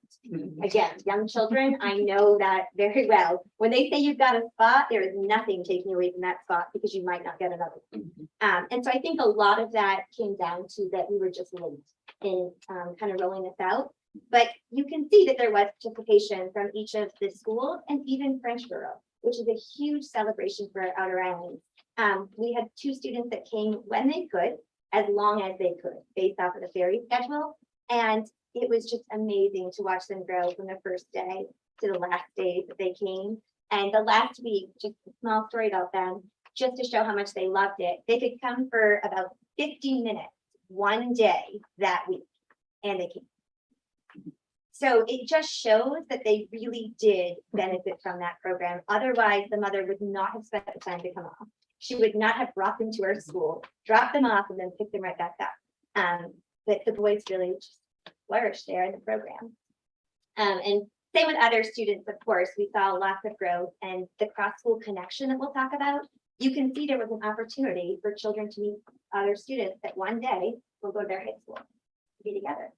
Again, young children, I know that very well. When they say you've got a spot, there is nothing taking you away from that spot because you might not get another. And so I think a lot of that came down to that we were just late in kind of rolling this out. But you can see that there was participation from each of the schools and even Frenchboro, which is a huge celebration for our Outer Islands. We had 2 students that came when they could, as long as they could, based off of the ferry schedule. And it was just amazing to watch them grow from the first day to the last day that they came. And the last week, just a small story about them, just to show how much they loved it. They could come for about 15 minutes, one day that week, and they came. So it just shows that they really did benefit from that program. Otherwise, the mother would not have spent the time to come off. She would not have brought them to our school, dropped them off, and then picked them right back up. But the boys really just flourished there in the program. And same with other students, of course, we saw lots of growth and the cross-school connection that we'll talk about. You can see there was an opportunity for children to meet other students that one day will go to their high school, to be together.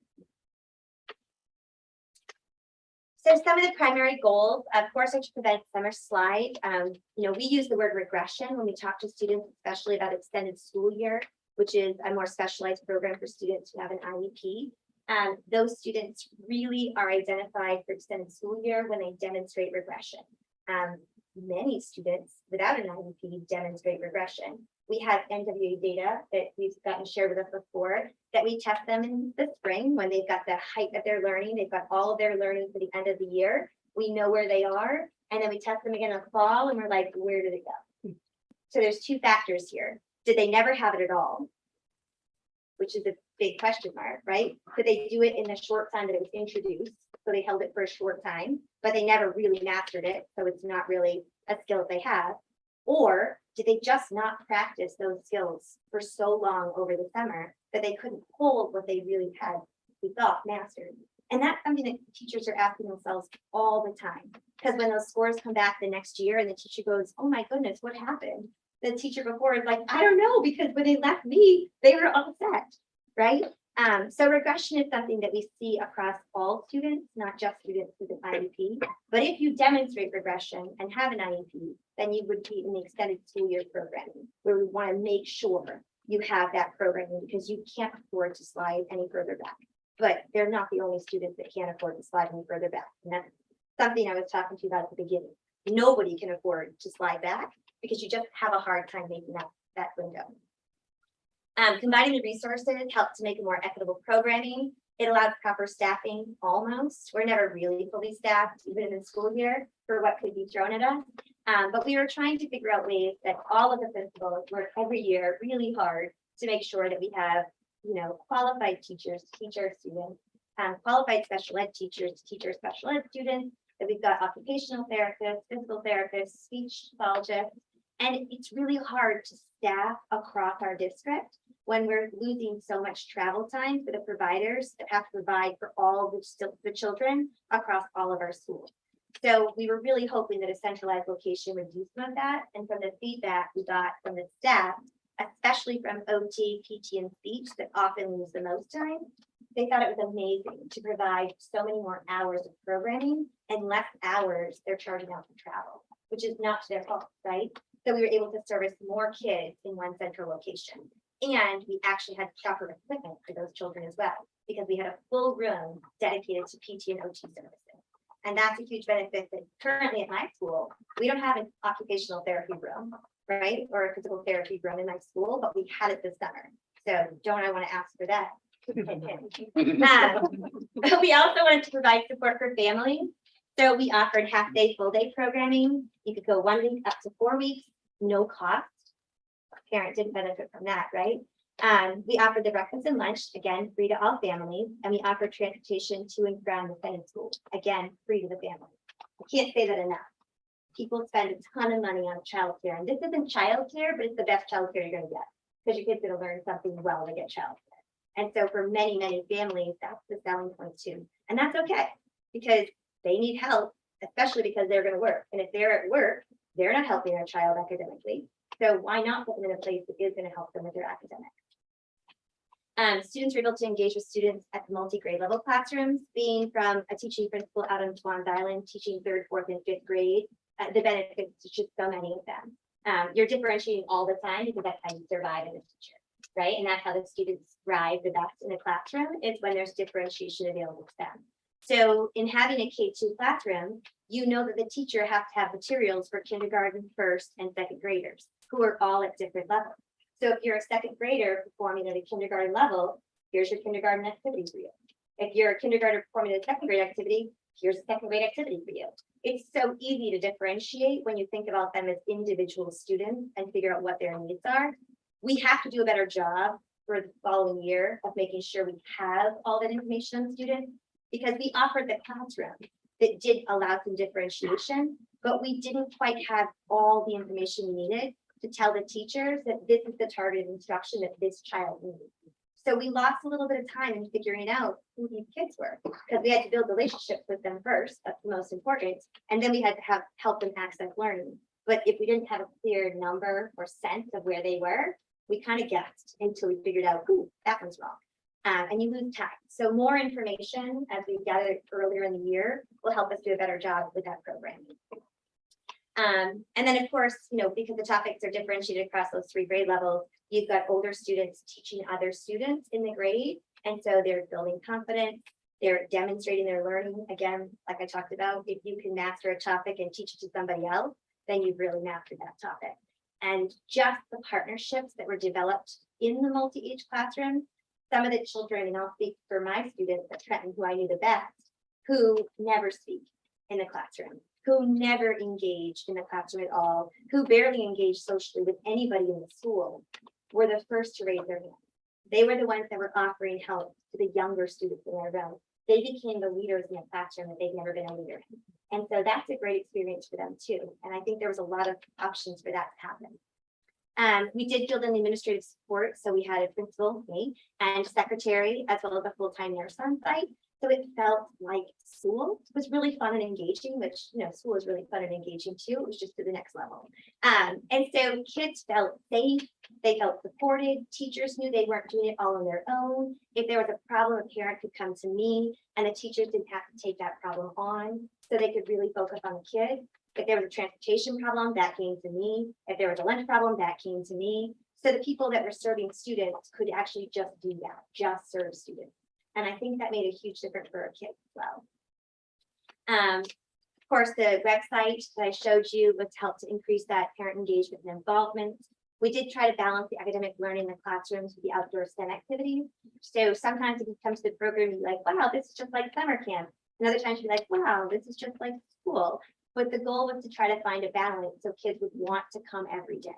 So some of the primary goals, of course, are to prevent summer slide. We use the word regression when we talk to students, especially about extended school year, which is a more specialized program for students who have an IEP. Those students really are identified for extended school year when they demonstrate regression. Many students without an IEP demonstrate regression. We have NWA data that we've gotten shared with us before that we test them in the spring when they've got the height of their learning. They've got all of their learning for the end of the year. We know where they are. And then we test them again in the fall and we're like, where did it go? So there's 2 factors here. Did they never have it at all? Which is a big question mark, right? Could they do it in the short time that it was introduced? So they held it for a short time, but they never really mastered it. So it's not really a skill they have. Or did they just not practice those skills for so long over the summer that they couldn't hold what they really had, we thought, mastered? And that's something that teachers are asking themselves all the time. Because when those scores come back the next year and the teacher goes, oh my goodness, what happened? The teacher before is like, I don't know, because when they left me, they were all set, right? So regression is something that we see across all students, not just students with an IEP. But if you demonstrate regression and have an IEP, then you would be in the extended school year programming, where we want to make sure you have that programming because you can't afford to slide any further back. But they're not the only students that can't afford to slide any further back. And that's something I was talking to you about at the beginning. Nobody can afford to slide back because you just have a hard time making that window. Combining the resources helped to make a more equitable programming. It allowed proper staffing almost. We're never really fully staffed, even in the school year, for what could be thrown at us. But we were trying to figure out ways that all of the principals work every year really hard to make sure that we have, qualified teachers to teach our students, qualified special ed teachers to teach our special ed students, that we've got occupational therapists, physical therapists, speech pathologists. And it's really hard to staff across our district when we're losing so much travel time for the providers that have to provide for all the children across all of our schools. So we were really hoping that a centralized location would do some of that. And from the feedback we got from the staff, especially from OT, PT, and speech that often lose the most time, they thought it was amazing to provide so many more hours of programming and less hours they're charging out for travel, which is not to their fault, right? So we were able to service more kids in one central location. And we actually had proper equipment for those children as well, because we had a full room dedicated to PT and OT services. And that's a huge benefit that currently at my school, we don't have an occupational therapy room, right? Or a physical therapy room in my school, but we had it this summer. So don't I want to ask for that? We also wanted to provide support for families. So we offered half-day, full-day programming. You could go 1 week up to 4 weeks, no cost. Parent didn't benefit from that, right? We offered the breakfast and lunch, again, free to all families, and we offered transportation to and from the Senate school, again, free to the family. I can't say that enough. People spend a ton of money on childcare, and this isn't childcare, but it's the best childcare you're going to get because your kid's going to learn something well to get childcare. And so for many, many families, that's the selling point too. And that's okay because they need help, especially because they're going to work. And if they're at work, they're not helping their child academically. So why not put them in a place that is going to help them with their academics? Students were able to engage with students at the multi-grade level classrooms, being from a teaching principal out on Swans Island, teaching 3rd, 4th, and 5th grade. The benefits to just so many of them. You're differentiating all the time because that's how you survive as a teacher, right? And that's how the students thrive the best in the classroom is when there's differentiation available to them. So in having a K-2 classroom, you know that the teacher has to have materials for kindergarten, 1st, and 2nd graders who are all at different levels. So if you're a 2nd grader performing at a kindergarten level, here's your kindergarten activity for you. If you're a kindergartner performing at a 2nd grade activity, here's a 2nd grade activity for you. It's so easy to differentiate when you think about them as individual students and figure out what their needs are. We have to do a better job for the following year of making sure we have all that information on students because we offered the classroom that did allow some differentiation, but we didn't quite have all the information we needed to tell the teachers that this is the targeted instruction that this child needs. So we lost a little bit of time in figuring out who these kids were because we had to build relationships with them first. That's the most important. And then we had to help them access learning. But if we didn't have a clear number or sense of where they were, we kind of guessed until we figured out, ooh, that one's wrong. And you lose time. So more information as we gathered earlier in the year will help us do a better job with that programming. And then of course, because the topics are differentiated across those 3 grade levels, you've got older students teaching other students in the grade. And so they're building confidence, they're demonstrating their learning. Again, like I talked about, if you can master a topic and teach it to somebody else, then you've really mastered that topic. And just the partnerships that were developed in the multi-age classroom, some of the children, and I'll speak for my students at Trenton, who I knew the best, who never speak in the classroom, who never engaged in the classroom at all, who barely engaged socially with anybody in the school, were the first to raise their hand. They were the ones that were offering help to the younger students in their room. They became the leaders in the classroom that they've never been a leader in. And so that's a great experience for them too. And I think there was a lot of options for that to happen. We did build in the administrative support. So we had a principal, me, and secretary, as well as a full-time nurse on site. So it felt like school. It was really fun and engaging, which, school is really fun and engaging too. It was just to the next level. And so kids felt safe, they felt supported, teachers knew they weren't doing it all on their own. If there was a problem, a parent could come to me and the teachers didn't have to take that problem on, so they could really focus on the kid. If there was a transportation problem, that came to me. If there was a lunch problem, that came to me. So the people that were serving students could actually just do that, just serve students. And I think that made a huge difference for our kids as well. Of course, the website that I showed you was help to increase that parent engagement and involvement. We did try to balance the academic learning in the classrooms with the outdoor STEM activities. So sometimes if you come to the program, you're like, wow, this is just like summer camp. And other times you're like, wow, this is just like school. But the goal was to try to find a balance so kids would want to come every day.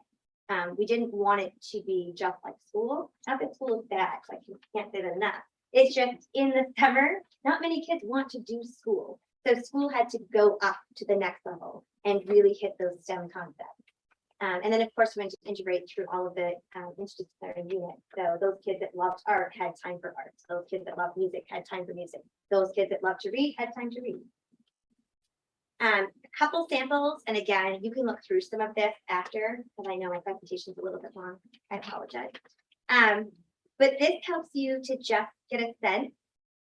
We didn't want it to be just like school. Not that school is bad, like you can't say that enough. It's just in the summer, not many kids want to do school. So school had to go up to the next level and really hit those STEM concepts. And then of course, we went to integrate through all of the interdisciplinary units. So those kids that loved art had time for art. Those kids that loved music had time for music. Those kids that loved to read had time to read. A couple samples, and again, you can look through some of this after, because I know my presentation is a little bit long. I apologize. But this helps you to just get a sense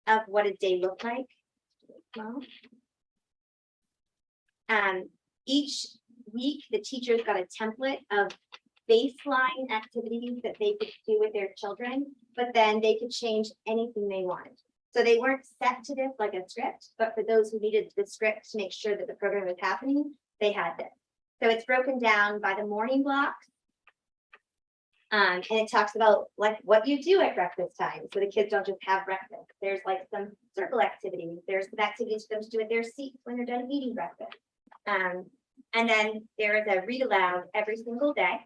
of what a day looked like. Well, each week, the teachers got a template of baseline activities that they could do with their children, but then they could change anything they wanted. So they weren't set to this like a script, but for those who needed the script to make sure that the program was happening, they had this. So it's broken down by the morning blocks. And it talks about like what you do at breakfast time. So the kids don't just have breakfast. There's like some circle activities. There's some activities for them to do at their seats when they're done eating breakfast. And then there is a read aloud every single day.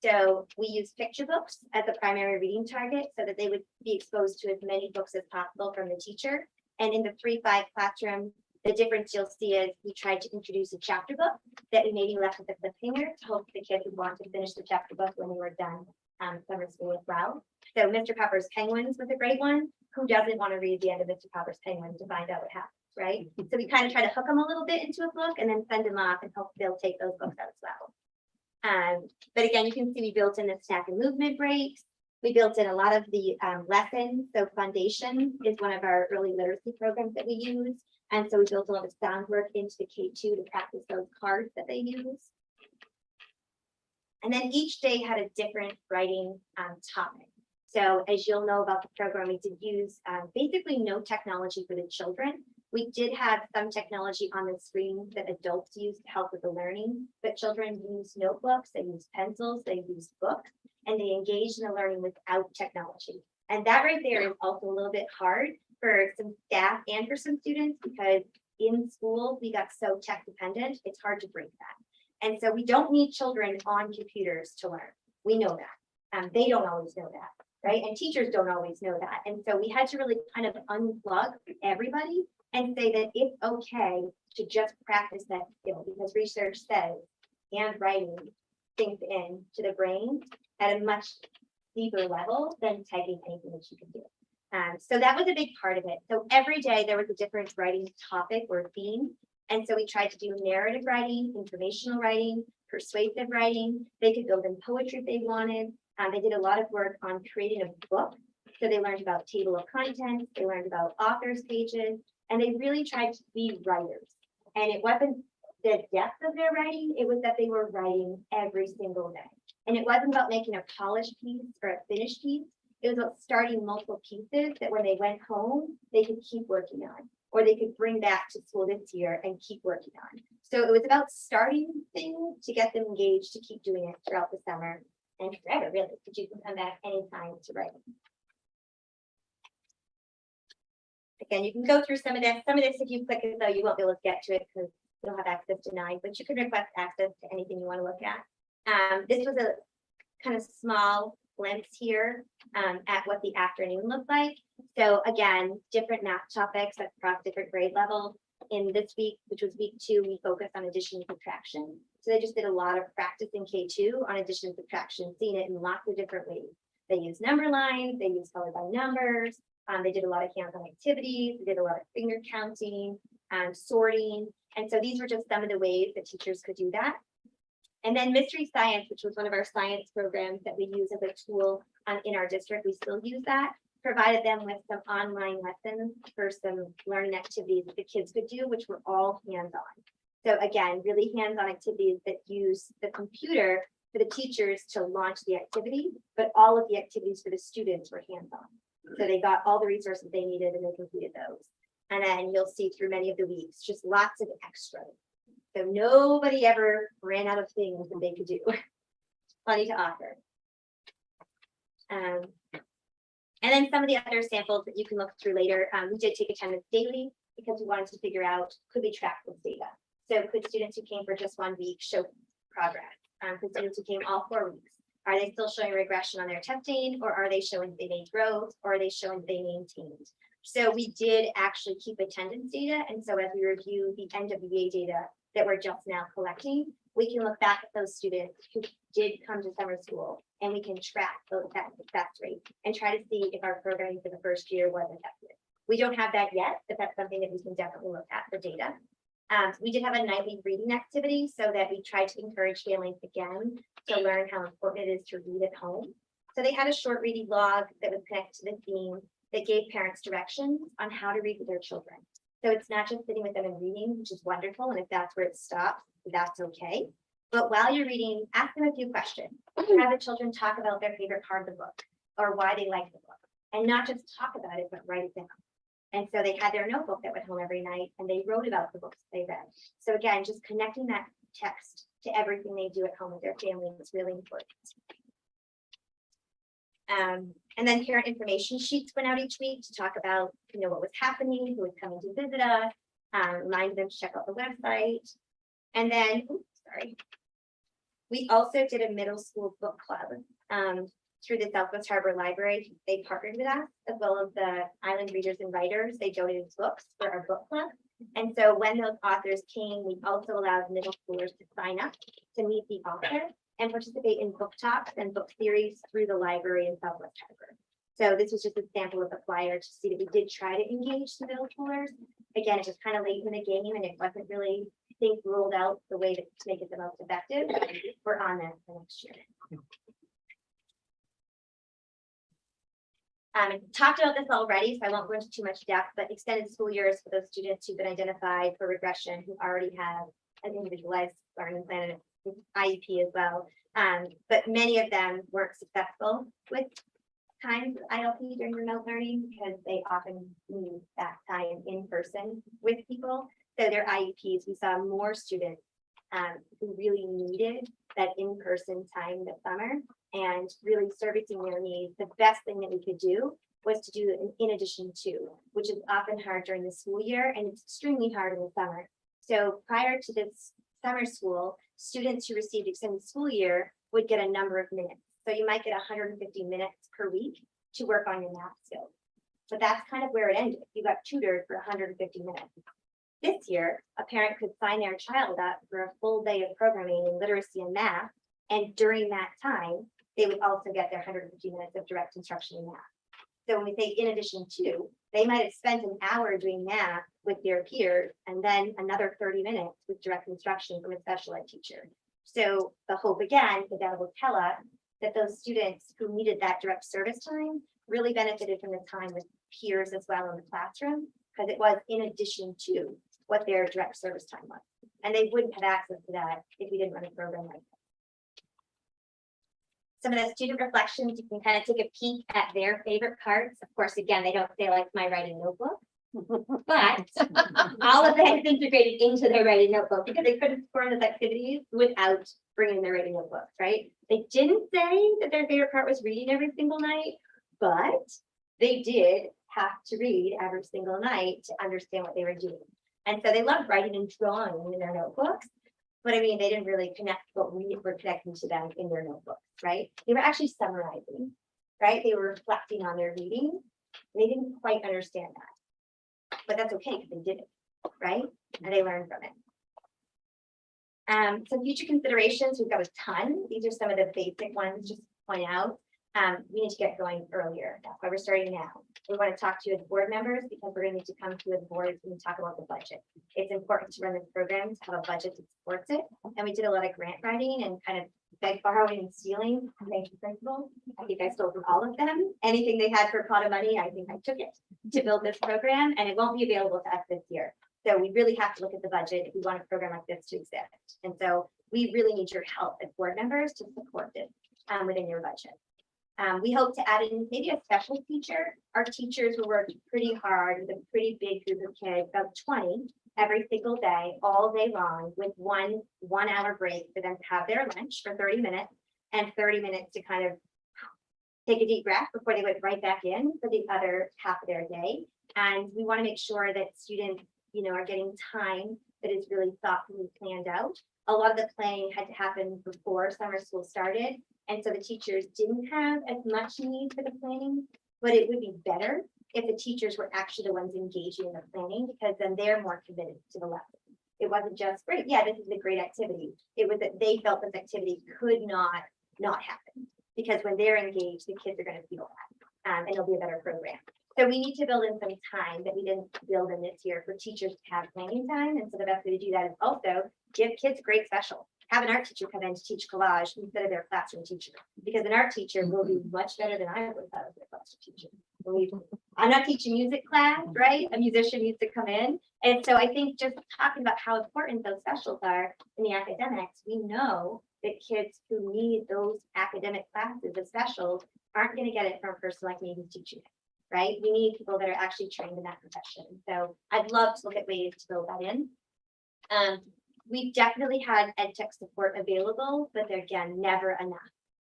So we use picture books as a primary reading target so that they would be exposed to as many books as possible from the teacher. And in the 3-5 classroom, the difference you'll see is we tried to introduce a chapter book that we maybe left with a cliffhanger to hope the kids would want to finish the chapter book when they were done summer school as well. So Mr. Popper's Penguins was a great one. Who doesn't want to read the end of Mr. Popper's Penguins to find out what happens, right? So we kind of try to hook them a little bit into a book and then send them off and hope they'll take those books out as well. But again, you can see we built in the snack and movement breaks. We built in a lot of the lessons. So Foundation is one of our early literacy programs that we use. And so we built a lot of sound work into the K2 to practice those cards that they use. And then each day had a different writing topic. So as you'll know about the program, we did use basically no technology for the children. We did have some technology on the screen that adults use to help with the learning, but children use notebooks, they use pencils, they use books, and they engage in the learning without technology. And that right there is also a little bit hard for some staff and for some students because in school, we got so tech dependent, it's hard to break that. And so we don't need children on computers to learn. We know that. They don't always know that, right? And teachers don't always know that. And so we had to really kind of unplug everybody and say that it's okay to just practice that skill because research says handwriting sinks in to the brain at a much deeper level than typing anything that you can do. So that was a big part of it. So every day there was a different writing topic or theme. And so we tried to do narrative writing, informational writing, persuasive writing. They could build in poetry if they wanted. They did a lot of work on creating a book. So they learned about table of contents, they learned about authors pages, and they really tried to be writers. And it wasn't the depth of their writing, it was that they were writing every single day. And it wasn't about making a polished piece or a finished piece. It was about starting multiple pieces that when they went home, they could keep working on, or they could bring back to school this year and keep working on. So it was about starting things to get them engaged to keep doing it throughout the summer and forever, really, because you can come back anytime to write. Again, you can go through some of this. Some of this, if you click it, though, you won't be able to get to it because you don't have access denied, but you can request access to anything you want to look at. This was a kind of small glimpse here at what the afternoon looked like. So again, different math topics across different grade levels. In this week, which was week 2, we focused on addition and subtraction. So they just did a lot of practice in K2 on addition and subtraction, seeing it in lots of different ways. They use number lines, they use color by numbers, They did a lot of hands-on activities, they did a lot of finger counting, sorting. And so these were just some of the ways that teachers could do that. And then mystery science, which was one of our science programs that we use as a tool in our district, we still use that, provided them with some online lessons for some learning activities that the kids could do, which were all hands-on. So again, really hands-on activities that use the computer for the teachers to launch the activity, but all of the activities for the students were hands-on. So they got all the resources they needed and they completed those. And then you'll see through many of the weeks, just lots of extras. So nobody ever ran out of things that they could do. Plenty to offer. And then some of the other samples that you can look through later, we did take attendance daily because we wanted to figure out, could we track this data? So could students who came for just 1 week show progress? Could students who came all 4 weeks, are they still showing regression on their testing, or are they showing that they made growth, or are they showing that they maintained? So we did actually keep attendance data. And so as we review the end of the year data that we're just now collecting, we can look back at those students who did come to summer school, and we can track that success rate and try to see if our programming for the first year was effective. We don't have that yet, but that's something that we can definitely look at for data. We did have a nightly reading activity so that we tried to encourage families again to learn how important it is to read at home. So they had a short reading log that was connected to the theme that gave parents directions on how to read with their children. So it's not just sitting with them and reading, which is wonderful. And if that's where it stops, that's okay. But while you're reading, ask them a few questions. Have the children talk about their favorite part of the book or why they like the book, and not just talk about it, but write it down. And so they had their notebook that went home every night and they wrote about the books they read. So again, just connecting that text to everything they do at home with their family is really important. And then parent information sheets went out each week to talk about, what was happening, who was coming to visit us, remind them to check out the website. And then, we also did a middle school book club through the Southwest Harbor Library. They partnered with us, as well as the Island Readers and Writers. They donated books for our book club. And so when those authors came, we also allowed middle schoolers to sign up to meet the author and participate in book talks and book series through the library in Southwest Harbor. So this was just a sample of the flyer to see that we did try to engage the middle schoolers. Again, it was kind of late in the game and it wasn't really, I think, rolled out the way to make it the most effective. We're on that for next year. Talked about this already, so I won't go into too much depth, but extended school years for those students who've been identified for regression who already have an individualized learning plan and IEP as well. But many of them weren't successful with times ILP during remote learning because they often need that time in person with people. So their IEPs, we saw more students who really needed that in-person time this summer and really servicing their needs. The best thing that we could do was to do an in addition to, which is often hard during the school year and it's extremely hard in the summer. So prior to this summer school, students who received extended school year would get a number of minutes. So you might get 150 minutes per week to work on your math skills. But that's kind of where it ended. You got tutored for 150 minutes. This year, a parent could sign their child up for a full day of programming in literacy and math. And during that time, they would also get their 150 minutes of direct instruction in math. So when we say in addition to, they might have spent an hour doing math with their peers and then another 30 minutes with direct instruction from a special ed teacher. So the hope again, the data will tell us that those students who needed that direct service time really benefited from the time with peers as well in the classroom, because it was in addition to what their direct service time was. And they wouldn't have access to that if we didn't run a program like that. Some of the student reflections, you can kind of take a peek at their favorite parts. Of course, again, they don't say like my writing notebook, but all of that is integrated into their writing notebook because they couldn't perform those activities without bringing their writing notebooks, right? They didn't say that their favorite part was reading every single night, but they did have to read every single night to understand what they were doing. And so they loved writing and drawing in their notebooks. But I mean, they didn't really connect what we were connecting to them in their notebooks, right? They were actually summarizing, right? They were reflecting on their reading. They didn't quite understand that, but that's okay because they did it, right? And they learned from it. Some future considerations, we've got a ton. These are some of the basic ones just to point out. We need to get going earlier. That's why we're starting now. We want to talk to you as board members because we're gonna need to come to you as boards and talk about the budget. It's important to run this program to have a budget that supports it. And we did a lot of grant writing and kind of beg, borrowing and stealing. Thank you, principal. I think I stole from all of them. Anything they had for a pot of money, I think I took it to build this program, and it won't be available to us this year. So we really have to look at the budget if we want a program like this to exist. And so we really need your help as board members to support it within your budget. We hope to add in maybe a special teacher. Our teachers will work pretty hard with a pretty big group of kids, about 20 every single day, all day long, with one hour break for them to have their lunch for 30 minutes and 30 minutes to kind of take a deep breath before they went right back in for the other half of their day. And we want to make sure that students, are getting time that is really thoughtfully planned out. A lot of the planning had to happen before summer school started. And so the teachers didn't have as much need for the planning, but it would be better if the teachers were actually the ones engaging in the planning, because then they're more committed to the lesson. It wasn't just great. Yeah, this is a great activity. It was that they felt this activity could not happen, because when they're engaged, the kids are going to feel that, and it'll be a better program. So we need to build in some time that we didn't build in this year for teachers to have planning time. And so the best way to do that is also give kids great special. Have an art teacher come in to teach collage instead of their classroom teacher, because an art teacher will be much better than I would have thought as a classroom teacher. Believe me. I'm not teaching music class, right? A musician needs to come in. And so I think just talking about how important those specials are in the academics, we know that kids who need those academic classes, the specials, aren't going to get it from a person like me who's teaching it, right? We need people that are actually trained in that profession. So I'd love to look at ways to build that in. We've definitely had ed tech support available, but they're, again, never enough.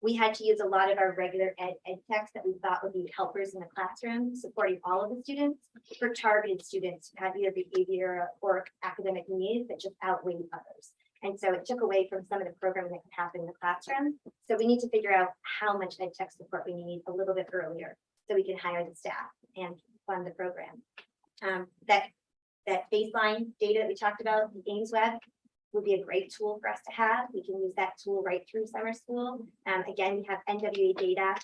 We had to use a lot of our regular ed techs that we thought would be helpers in the classroom, supporting all of the students, for targeted students who had either behavior or academic needs that just outweighed others. And so it took away from some of the programming that could happen in the classroom. So we need to figure out how much ed tech support we need a little bit earlier, so we can hire the staff and fund the program. That baseline data that we talked about, the Ames Web, would be a great tool for us to have. We can use that tool right through summer school. Again, we have NWA data,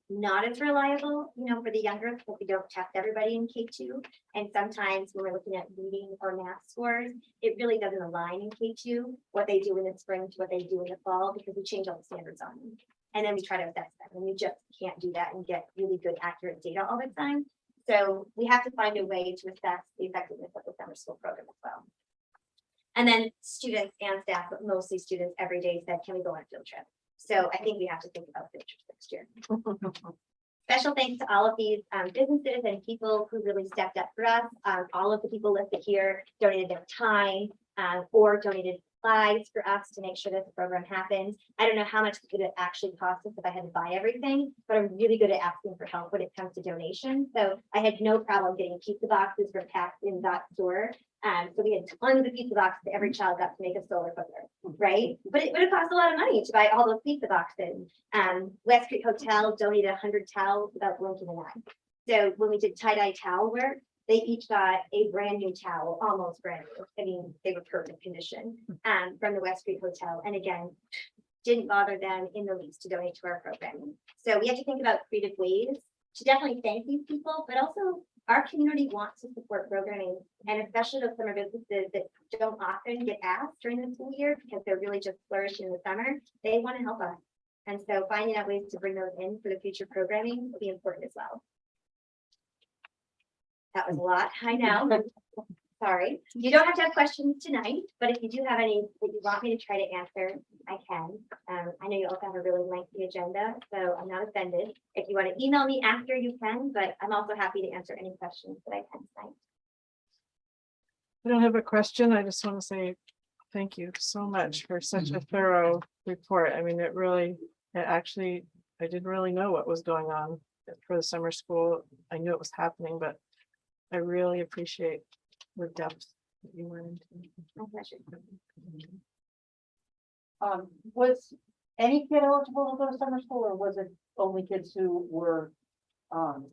not as reliable, for the younger, because we don't test everybody in K2. And sometimes when we're looking at reading or math scores, it really doesn't align in K2, what they do in the spring to what they do in the fall, because we change all the standards on them. And then we try to assess them, and you just can't do that and get really good, accurate data all the time. So we have to find a way to assess the effectiveness of the summer school program as well. And then students and staff, but mostly students every day said, can we go on a field trip? So I think we have to think about field trips next year. Special thanks to all of these businesses and people who really stepped up for us. All of the people listed here donated their time or donated supplies for us to make sure that the program happens. I don't know how much it would actually cost us if I had to buy everything, but I'm really good at asking for help when it comes to donations. So I had no problem getting pizza boxes from Packs in that store. So we had tons of pizza boxes that every child got to make a solar cooker, right? But it would have cost a lot of money to buy all those pizza boxes. West Street Hotel donated 100 towels without blinking an eye. So when we did tie-dye towel work, they each got a brand new towel, almost brand new. I mean, they were perfect condition from the West Street Hotel. And again, didn't bother them in the least to donate to our programming. So we have to think about creative ways to definitely thank these people, but also our community wants to support programming, and especially those summer businesses that don't often get asked during the school year because they're really just flourishing in the summer. They want to help us. And so finding out ways to bring those in for the future programming will be important as well. That was a lot, I know. Sorry. You don't have to have questions tonight, but if you do have any that you want me to try to answer, I can. I know you also have a really lengthy agenda, so I'm not offended. If you want to email me after, you can, but I'm also happy to answer any questions that I can tonight. I don't have a question. I just want to say thank you so much for such a thorough report. I mean, I didn't really know what was going on for the summer school. I knew it was happening, but I really appreciate the depth that you went into. My pleasure. Was any kid eligible to go to summer school, or was it only kids who were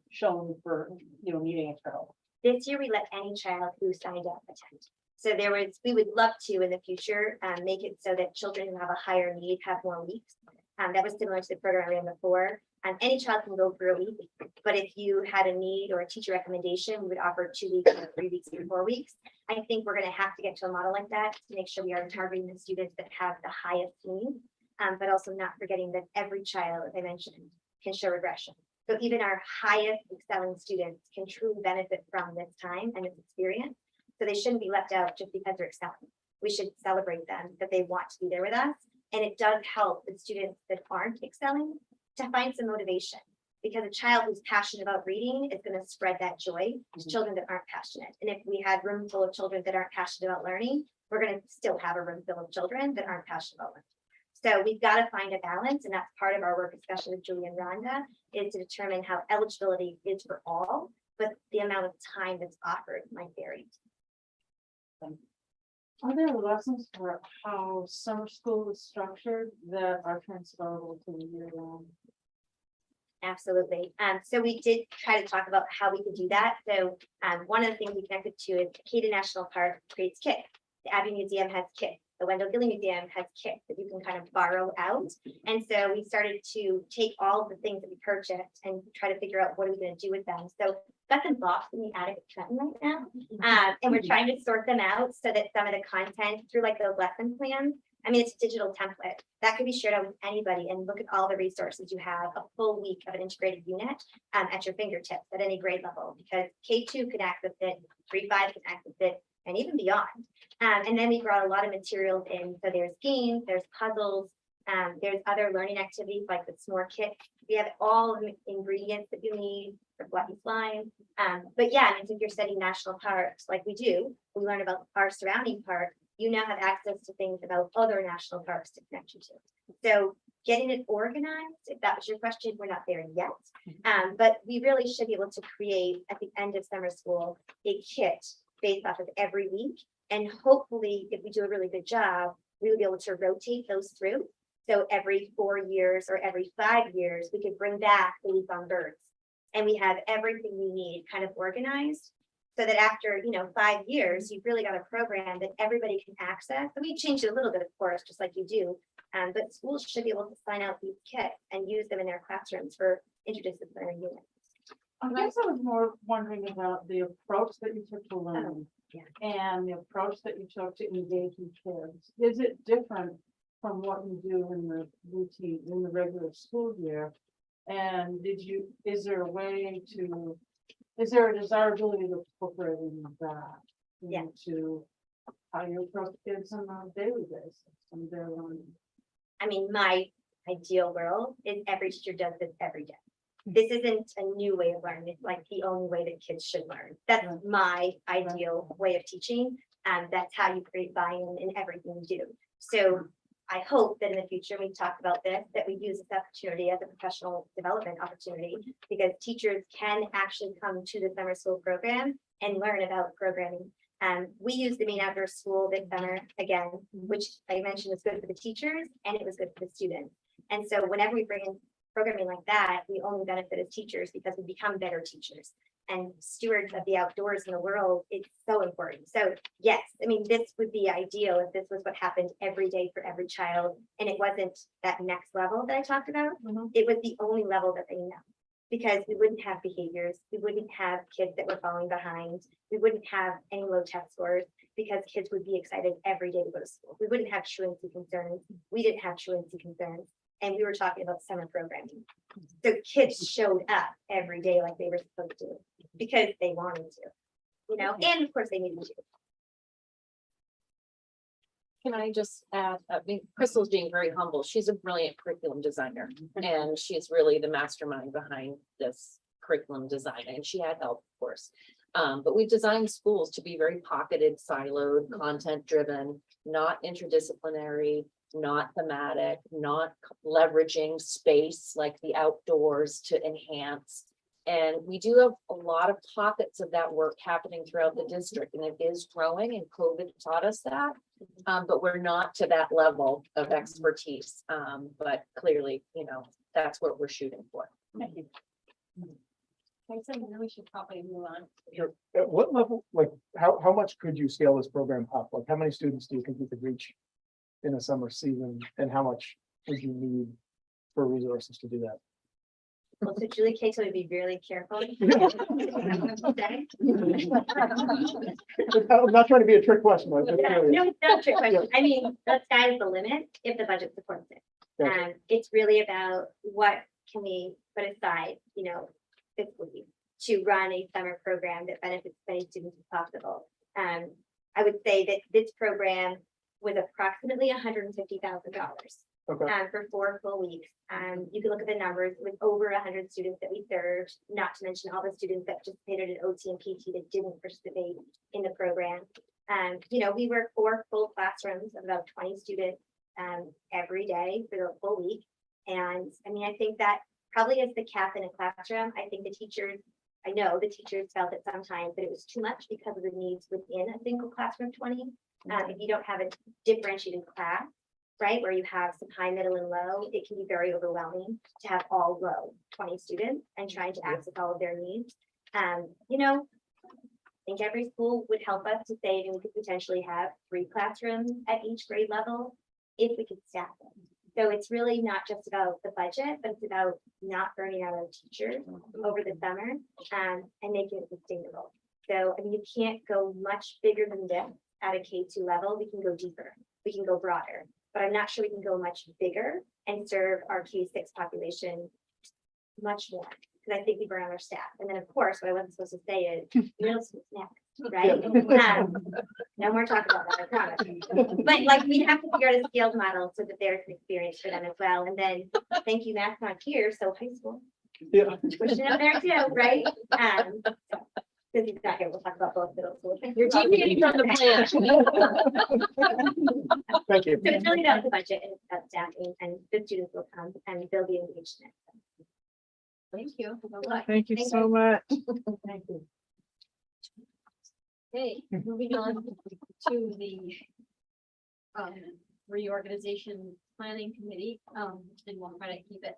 shown for, needing extra help? This year, we let any child who signed up attend. So we would love to in the future make it so that children who have a higher need have more weeks. That was similar to the program I ran before. Any child can go for a week, but if you had a need or a teacher recommendation, we would offer 2 weeks, or 3 weeks, or 4 weeks. I think we're gonna have to get to a model like that to make sure we are targeting the students that have the highest need, but also not forgetting that every child, as I mentioned, can show regression. So even our highest excelling students can truly benefit from this time and this experience. So they shouldn't be left out just because they're excelling. We should celebrate them, that they want to be there with us. And it does help the students that aren't excelling to find some motivation. Because a child who's passionate about reading is going to spread that joy to children that aren't passionate. And if we had a room full of children that aren't passionate about learning, we're going to still have a room full of children that aren't passionate about learning. So we've got to find a balance, and that's part of our work, especially with Julie and Rhonda, is to determine how eligibility is for all, but the amount of time that's offered might vary. Are there lessons for how summer school is structured that are transferable to the year round? Absolutely. So we did try to talk about how we could do that. So one of the things we connected to is Acadia National Park creates kits. The Abbey Museum has kits. The Wendell Gilly Museum has kits that you can kind of borrow out. And so we started to take all of the things that we purchased and try to figure out what are we going to do with them. So that's in box in the attic at Trenton right now. And we're trying to sort them out so that some of the content through like those lesson plans, I mean, it's a digital template that could be shared out with anybody, and look at all the resources you have, a full week of an integrated unit at your fingertips at any grade level, because K2 can access it, 3-5 can access it, and even beyond. And then we brought a lot of materials in. So there's games, there's puzzles, there's other learning activities like the s'more kit. We have all the ingredients that you need for fluffy slime. But yeah, I mean, if you're studying national parks like we do, we learn about our surrounding park. You now have access to things about other national parks to connect you to. So getting it organized, if that was your question, we're not there yet. But we really should be able to create at the end of summer school a kit based off of every week. And hopefully, if we do a really good job, we will be able to rotate those through. So every 4 years or every 5 years, we could bring back the week on birds. And we have everything we need kind of organized, so that after 5 years, you've really got a program that everybody can access. And we changed it a little bit, of course, just like you do. But schools should be able to sign out these kits and use them in their classrooms for interdisciplinary units. I guess I was more wondering about the approach that you took to learning. yeah. And the approach that you took to engaging kids. Is it different from what you do in the routine, in the regular school year? And is there a desirability to incorporating that Yeah. into how you approach kids on a daily basis and their learning? I mean, my ideal world is every teacher does this every day. This isn't a new way of learning. It's like the only way that kids should learn. That's Right. my ideal way of teaching. And that's how you create buy-in in everything you do. So I hope that in the future, we talk about this, that we use this opportunity as a professional development opportunity, because teachers can actually come to the summer school program and learn about programming. We used the main outdoor school this summer again, which I mentioned was good for the teachers and it was good for the students. And so whenever we bring in programming like that, we only benefit as teachers because we become better teachers and stewards of the outdoors in the world. It's so important. So yes, I mean, this would be ideal if this was what happened every day for every child, and it wasn't that next level that I talked about. It was the only level that they know, because we wouldn't have behaviors, we wouldn't have kids that were falling behind, we wouldn't have any low test scores, because kids would be excited every day to go to school. We wouldn't have truancy concerns. We didn't have truancy concerns. And we were talking about summer programming. So kids showed up every day like they were supposed to, because they wanted to, and of course they needed to. Can I just add, I mean, Crystal's being very humble. She's a brilliant curriculum designer, and she's really the mastermind behind this curriculum design, and she had help, of course. But we've designed schools to be very pocketed, siloed, content driven, not interdisciplinary, not thematic, not leveraging space like the outdoors to enhance. And we do have a lot of pockets of that work happening throughout the district, and it is growing, and COVID taught us that. But we're not to that level of expertise. But clearly, that's what we're shooting for. Thank you. Okay, so then we should probably move on. Sure. At what level, like, how much could you scale this program up? Like, how many students do you think you could reach in a summer season, and how much would you need for resources to do that. Well, so Julie Kay told me to be really careful. I'm not trying to be a trick question. I'm just curious. No, it's not a trick question. I mean, the sky is the limit if the budget supports it. Gotcha. And it's really about what can we put aside, fiscally to run a summer program that benefits as many students as possible. I would say that this program was approximately $150,000. Okay. For 4 full weeks. You can look at the numbers, it was over 100 students that we served, not to mention all the students that participated in OT and PT that didn't participate in the program. We worked 4 full classrooms of about 20 students every day for the full week. And I mean, I think that probably is the cap in a classroom. I think I know the teachers felt it sometimes that it was too much because of the needs within a single classroom of 20. If you don't have a differentiated class, right, where you have some high, middle, and low, it can be very overwhelming to have all low 20 students and trying to access all of their needs. I think every school would help us to say that we could potentially have 3 classrooms at each grade level if we could staff them. So it's really not just about the budget, but it's about not burning out our teachers over the summer and making it sustainable. So I mean, you can't go much bigger than this at a K2 level. We can go deeper, we can go broader. But I'm not sure we can go much bigger and serve our K6 population much more, because I think we burn out our staff. And then, of course, what I wasn't supposed to say is real snacks, right? No more talk about that, I promise. But like, we have to figure out a scaled model so that there's an experience for them as well. And then, thank you, Matt's not here, so high school, Yeah. pushing up there too, right? Since he's not here, we'll talk about both middle schools. You're deviating from the plan. Thank you. So it's really about the budget and it's about staffing, and the students will come and they'll be engaged in it. Thank you. Good luck. Thank you Thank so you. much. Thank you. Okay, moving on to the reorganization planning committee, and we'll try to keep it.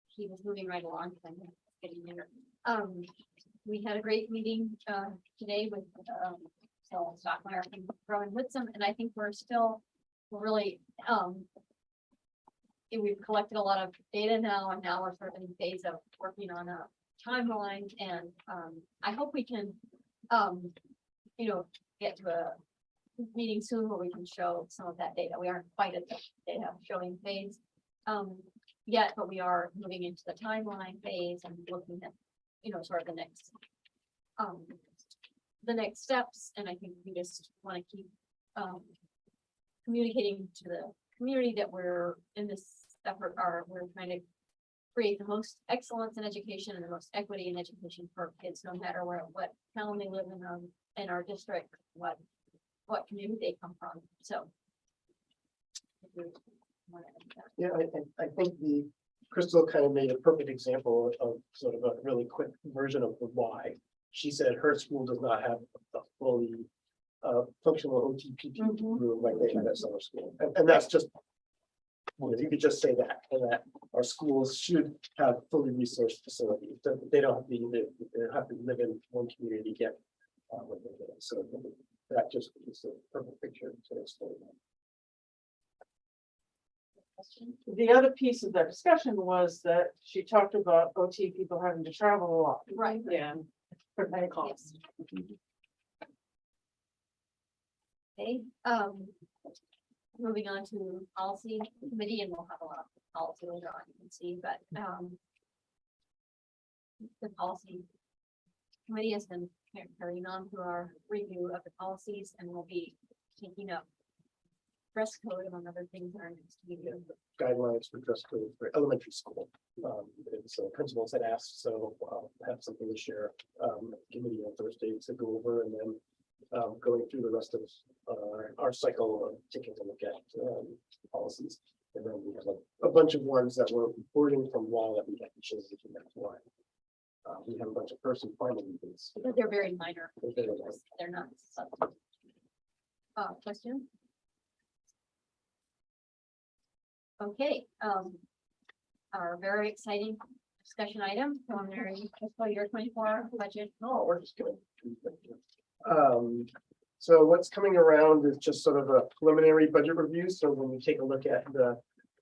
He was moving right along. So I'm getting there. We had a great meeting today with Phil Stockmeyer from Rowan Whitson, and I think we're really we've collected a lot of data now, and now we're sort of in the phase of working on a timeline, and I hope we can get to a meeting soon where we can show some of that data. We aren't quite at the data showing phase yet, but we are moving into the timeline phase and looking at sort of the next steps. And I think we just want to keep communicating to the community that we're in this effort, we're trying to create the most excellence in education and the most equity in education for kids, no matter what town they live in our district, what community they come from. So. Yeah, I think Crystal kind of made a perfect example of sort of a really quick version of the why. She said her school does not have a fully functional OTPP room like they had at summer school. And that's just, you could just say that, and that our schools should have fully resourced facilities. They don't have to live in one community to get what they get. So that just is a perfect picture to explain that. The other piece of that discussion was that she talked about OT people having to travel a lot. Right. Yeah. For many costs. Okay, moving on to policy committee, and we'll have a lot of policy later on, you can see, but the policy committee has been carrying on through our review of the policies, and we'll be taking up dress code among other things in our next meeting. Guidelines for dress code for elementary school. And so principals had asked, so I'll have something to share committee on Thursday to go over, and then going through the rest of our cycle of taking a look at policies. And then we have a bunch of ones that were wording from law that we have to change, and that's why we have a bunch of person finding things. But they're very minor. They're very minor. They're not substantive. Question? Okay, our very exciting discussion item, preliminary fiscal year 24 budget. Oh, we're just kidding. So what's coming around is just sort of a preliminary budget review. So when we take a look at the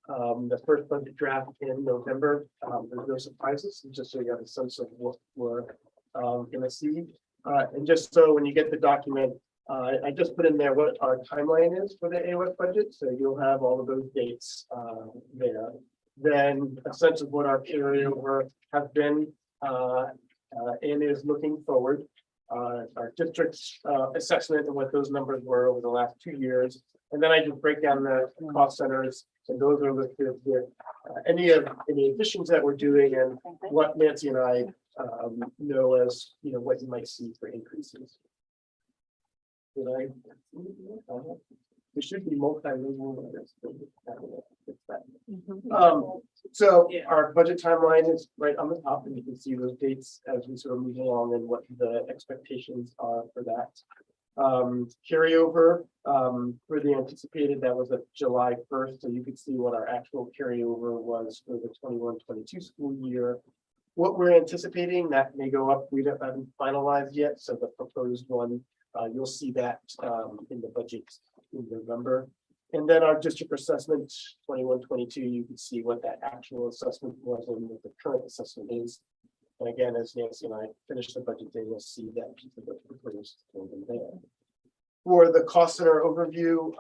the first budget draft in November. There's no surprises, just so you have a sense of what we're gonna see. And just so when you get the document, I just put in there what our timeline is for the AOS budget, so you'll have all of those dates there. Then a sense of what our carryover have been and is looking forward. Our district's assessment and what those numbers were over the last 2 years. And then I just break down the cost centers, and those are listed with any additions that we're doing and what Nancy and I know as, what you might see for increases. Did I? We should be multilingual. So our budget timeline is right on the top, and you can see those dates as we sort of move along and what the expectations are for that. Carryover for the anticipated, that was at July 1st, so you could see what our actual carryover was for the 21-22 school year. What we're anticipating, that may go up, we haven't finalized yet, so the proposed one, you'll see that in the budget in November. And then our district assessment, 21-22, you can see what that actual assessment was and what the current assessment is. And again, as Nancy and I finish the budget, they will see that piece of the proposed in there. For the cost center overview,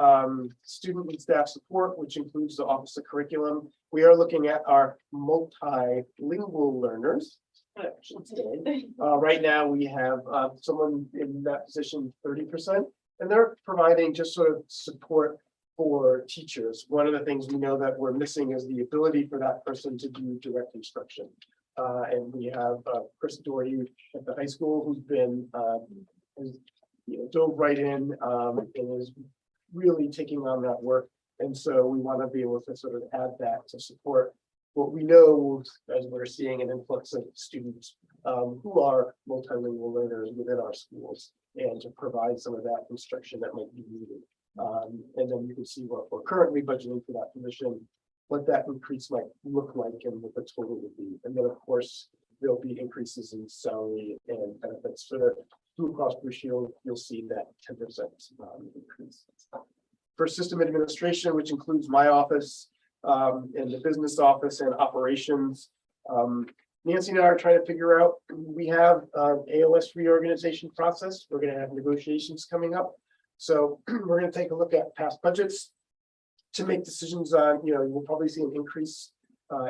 student and staff support, which includes the Office of Curriculum, we are looking at our multilingual learners. Right now, we have someone in that position 30%, and they're providing just sort of support for teachers. One of the things we know that we're missing is the ability for that person to do direct instruction. And we have Chris Dory at the high school who's been dove right in and is really taking on that work. And so we want to be able to sort of add that to support what we know as we're seeing an influx of students who are multilingual learners within our schools, and to provide some of that instruction that might be needed. And then you can see what we're currently budgeting for that position, what that increase might look like and what the total would be. And then of course, there'll be increases in salary and benefits for the Blue Cross Blue Shield. You'll see that 10% increase. For system administration, which includes my office and the business office and operations, Nancy and I are trying to figure out, we have AOS reorganization process. We're going to have negotiations coming up. So we're going to take a look at past budgets to make decisions on, we'll probably see an increase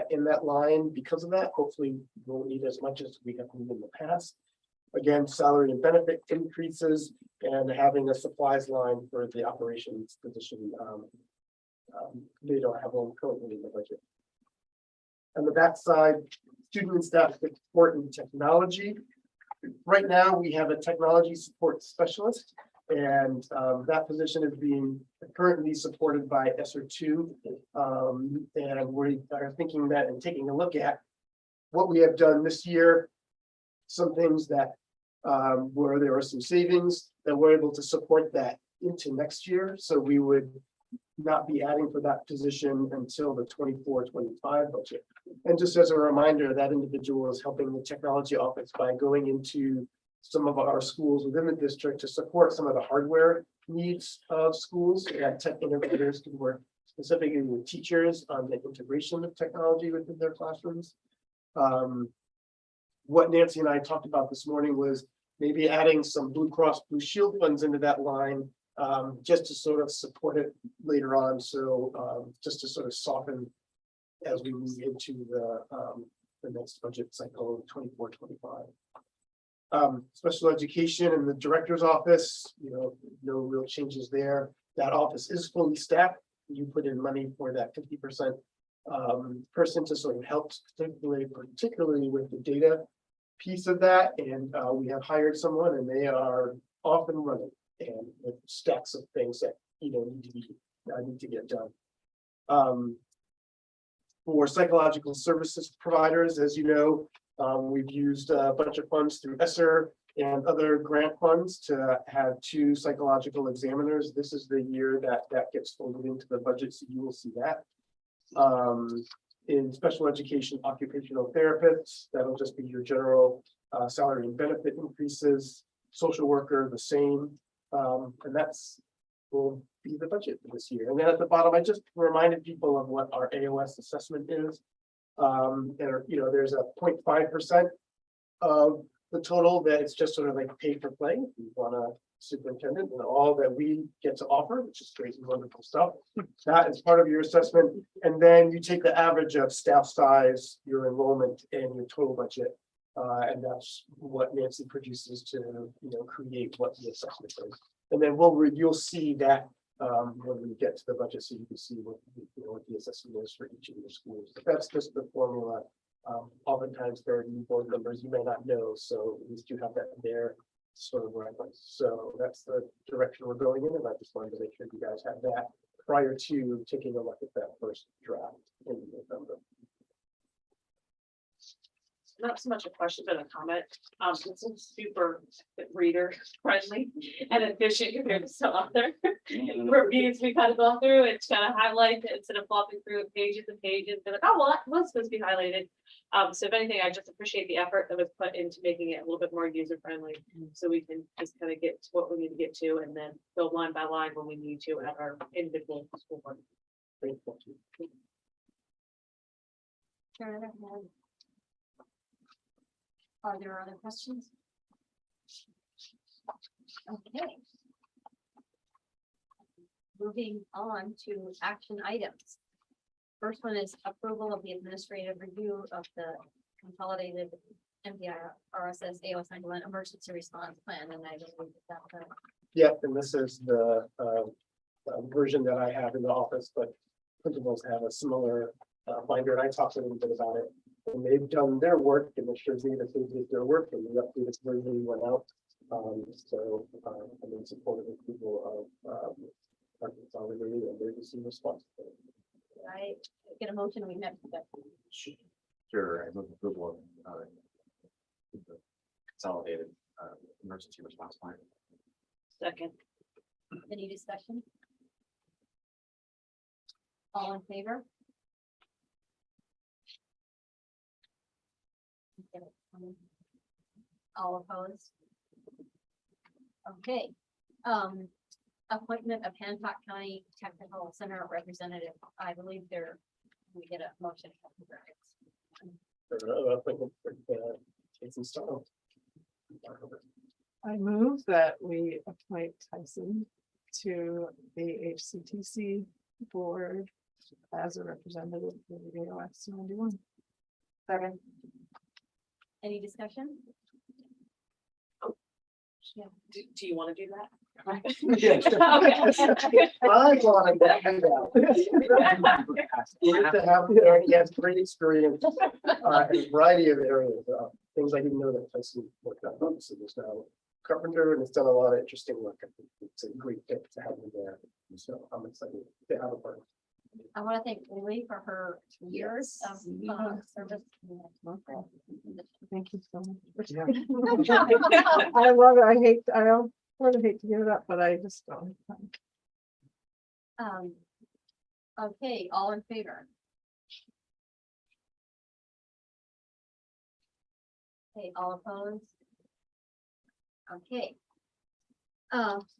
in that line because of that. Hopefully we won't need as much as we have in the past. Again, salary and benefit increases and having a supplies line for the operations position. They don't have one currently in the budget. On the back side, student and staff support and technology. Right now, we have a technology support specialist, and that position is being currently supported by ESSER2. And we are thinking that and taking a look at what we have done this year, some things that where there are some savings that we're able to support that into next year. So we would not be adding for that position until the 24-25 budget. And just as a reminder, that individual is helping the technology office by going into some of our schools within the district to support some of the hardware needs of schools. And tech integrators can work specifically with teachers on the integration of technology within their classrooms. What Nancy and I talked about this morning was maybe adding some Blue Cross Blue Shield funds into that line, just to sort of support it later on. So just to sort of soften as we move into the next budget cycle of 24-25. Special education and the director's office, no real changes there. That office is fully staffed. You put in money for that 50% person to sort of help, particularly with the data piece of that. And we have hired someone, and they are off and running, and with stacks of things that need to get done. For psychological services providers, as you know, we've used a bunch of funds through ESSER and other grant funds to have 2 psychological examiners. This is the year that gets folded into the budget, so you will see that. In special education, occupational therapists, that'll just be your general salary and benefit increases. Social worker, the same. And that's will be the budget for this year. And then at the bottom, I just reminded people of what our AOS assessment is. There's a 0.5% of the total that it's just sort of like pay for play. We want a superintendent and all that we get to offer, which is great and wonderful stuff. That is part of your assessment. And then you take the average of staff size, your enrollment, and your total budget. And that's what Nancy produces to, create what the assessment is. And then you'll see that when we get to the budget, so you can see what the assessment is for each of your schools. But that's just the formula. Oftentimes there are new board members you may not know, so at least you have that there sort of reference. So that's the direction we're going in, and I just wanted to make sure you guys have that prior to taking a look at that first draft in November. Not so much a question, but a comment. It's super reader friendly and efficient compared to some other reviews we kind of gone through. It's kind of highlight instead of flopping through pages and pages. They're like, oh, well, that was supposed to be highlighted. So if anything, I just appreciate the effort that was put into making it a little bit more user friendly. So we can just kind of get to what we need to get to and then go line by line when we need to at our individual school board. Thank you. Are there other questions? Okay. Moving on to action items. First one is approval of the administrative review of the consolidated MPI RSS AOS 91 emergency response plan, and I believe that. Yep, and this is the version that I have in the office, but principals have a similar binder, and I talked a little bit about it. And they've done their work, and it shows me that they did their work, and the updated version went out. I'm in support of the people of our consolidated emergency response. I get a motion, we have that. Sure, I move approval of the consolidated emergency response plan. Second. Any discussion? All in favor? All opposed? Okay, appointment of Hancock County Technical Center representative. I believe we get a motion. I move that we appoint Tyson to the HCTC board as a representative for the AOS 91. Second. Any discussion? Do you want to do that? I want to find out. Great to have there. He has great experience in a variety of areas, things I didn't know that Tyson worked on. Obviously, there's now a carpenter and has done a lot of interesting work. I think it's a great fit to have him there. So I'm excited to have a part. I want to thank Lily for her years of service. Thank you so much. Yeah. I love it. I don't hate to give it up, but I just don't. Okay, all in favor? Okay, all opposed? Okay.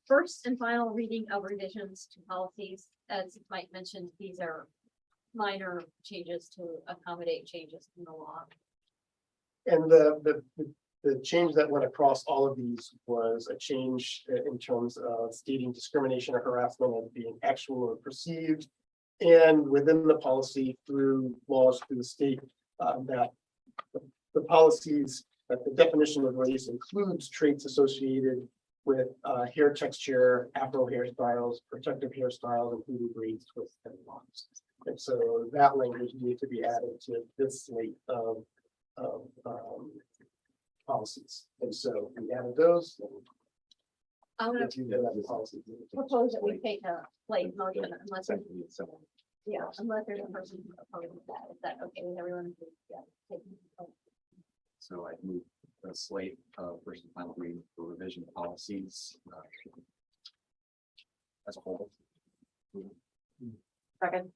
First and final reading of revisions to policies. As Mike mentioned, these are minor changes to accommodate changes in the law. And the change that went across all of these was a change in terms of stating discrimination or harassment as being actual or perceived. And within the policy through laws through the state, that the policies, that the definition of race includes traits associated with hair texture, afro hairstyles, protective hairstyles, including braids, twists, and locks. And so that language needed to be added to this slate of policies. And so we added those. I'm gonna Policies. propose that we take a late motion unless, yeah, unless there's a person opposed to that. Is that okay with everyone? Yeah. So I move the slate of first and final reading for revision policies as a whole. Second.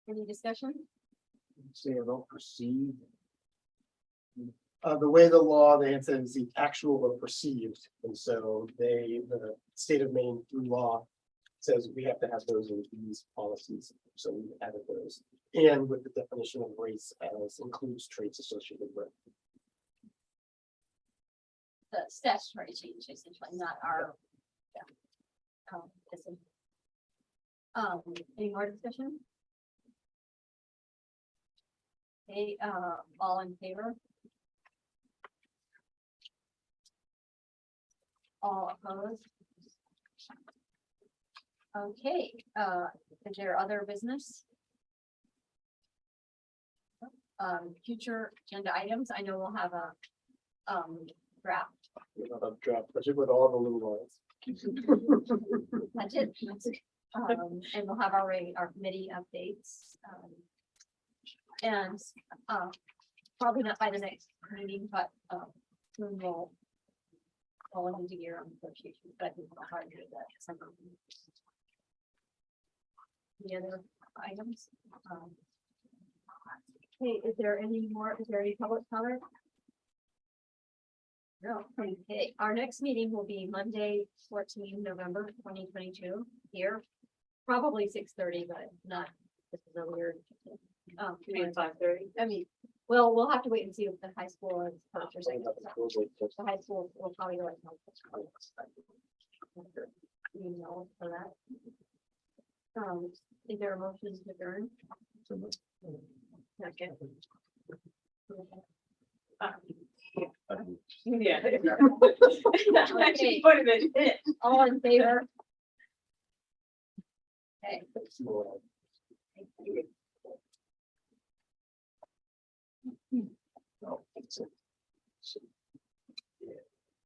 Any discussion? Say about perceived. The way the law, they had said is the actual or perceived, and so the state of Maine through law says we have to have those in these policies, so we added those. And with the definition of race as includes traits associated with. The statutory change essentially, not our. Yeah. This is- any more discussion? Okay, all in favor? All opposed? Okay, is there other business? Future agenda items, I know we'll have a, draft You know, the draft budget with all the little lines. budget. And we'll have our committee updates. And, probably not by the next meeting, but, soon we'll go into year on negotiations, but I think we'll hard to do that. December. Any other items? Okay, is there any public comment? No, okay, our next meeting will be Monday, 14 November 2022 here. Probably 6:30, but not, this is a weird. You mean 5:30? I mean, well, we'll have to wait and see if the high school is purchasing. The high school will probably go. You know, for that. Is there a motion to adjourn? Okay. Yeah. Okay. Wait a minute. All in favor? Okay. Small. Thank you.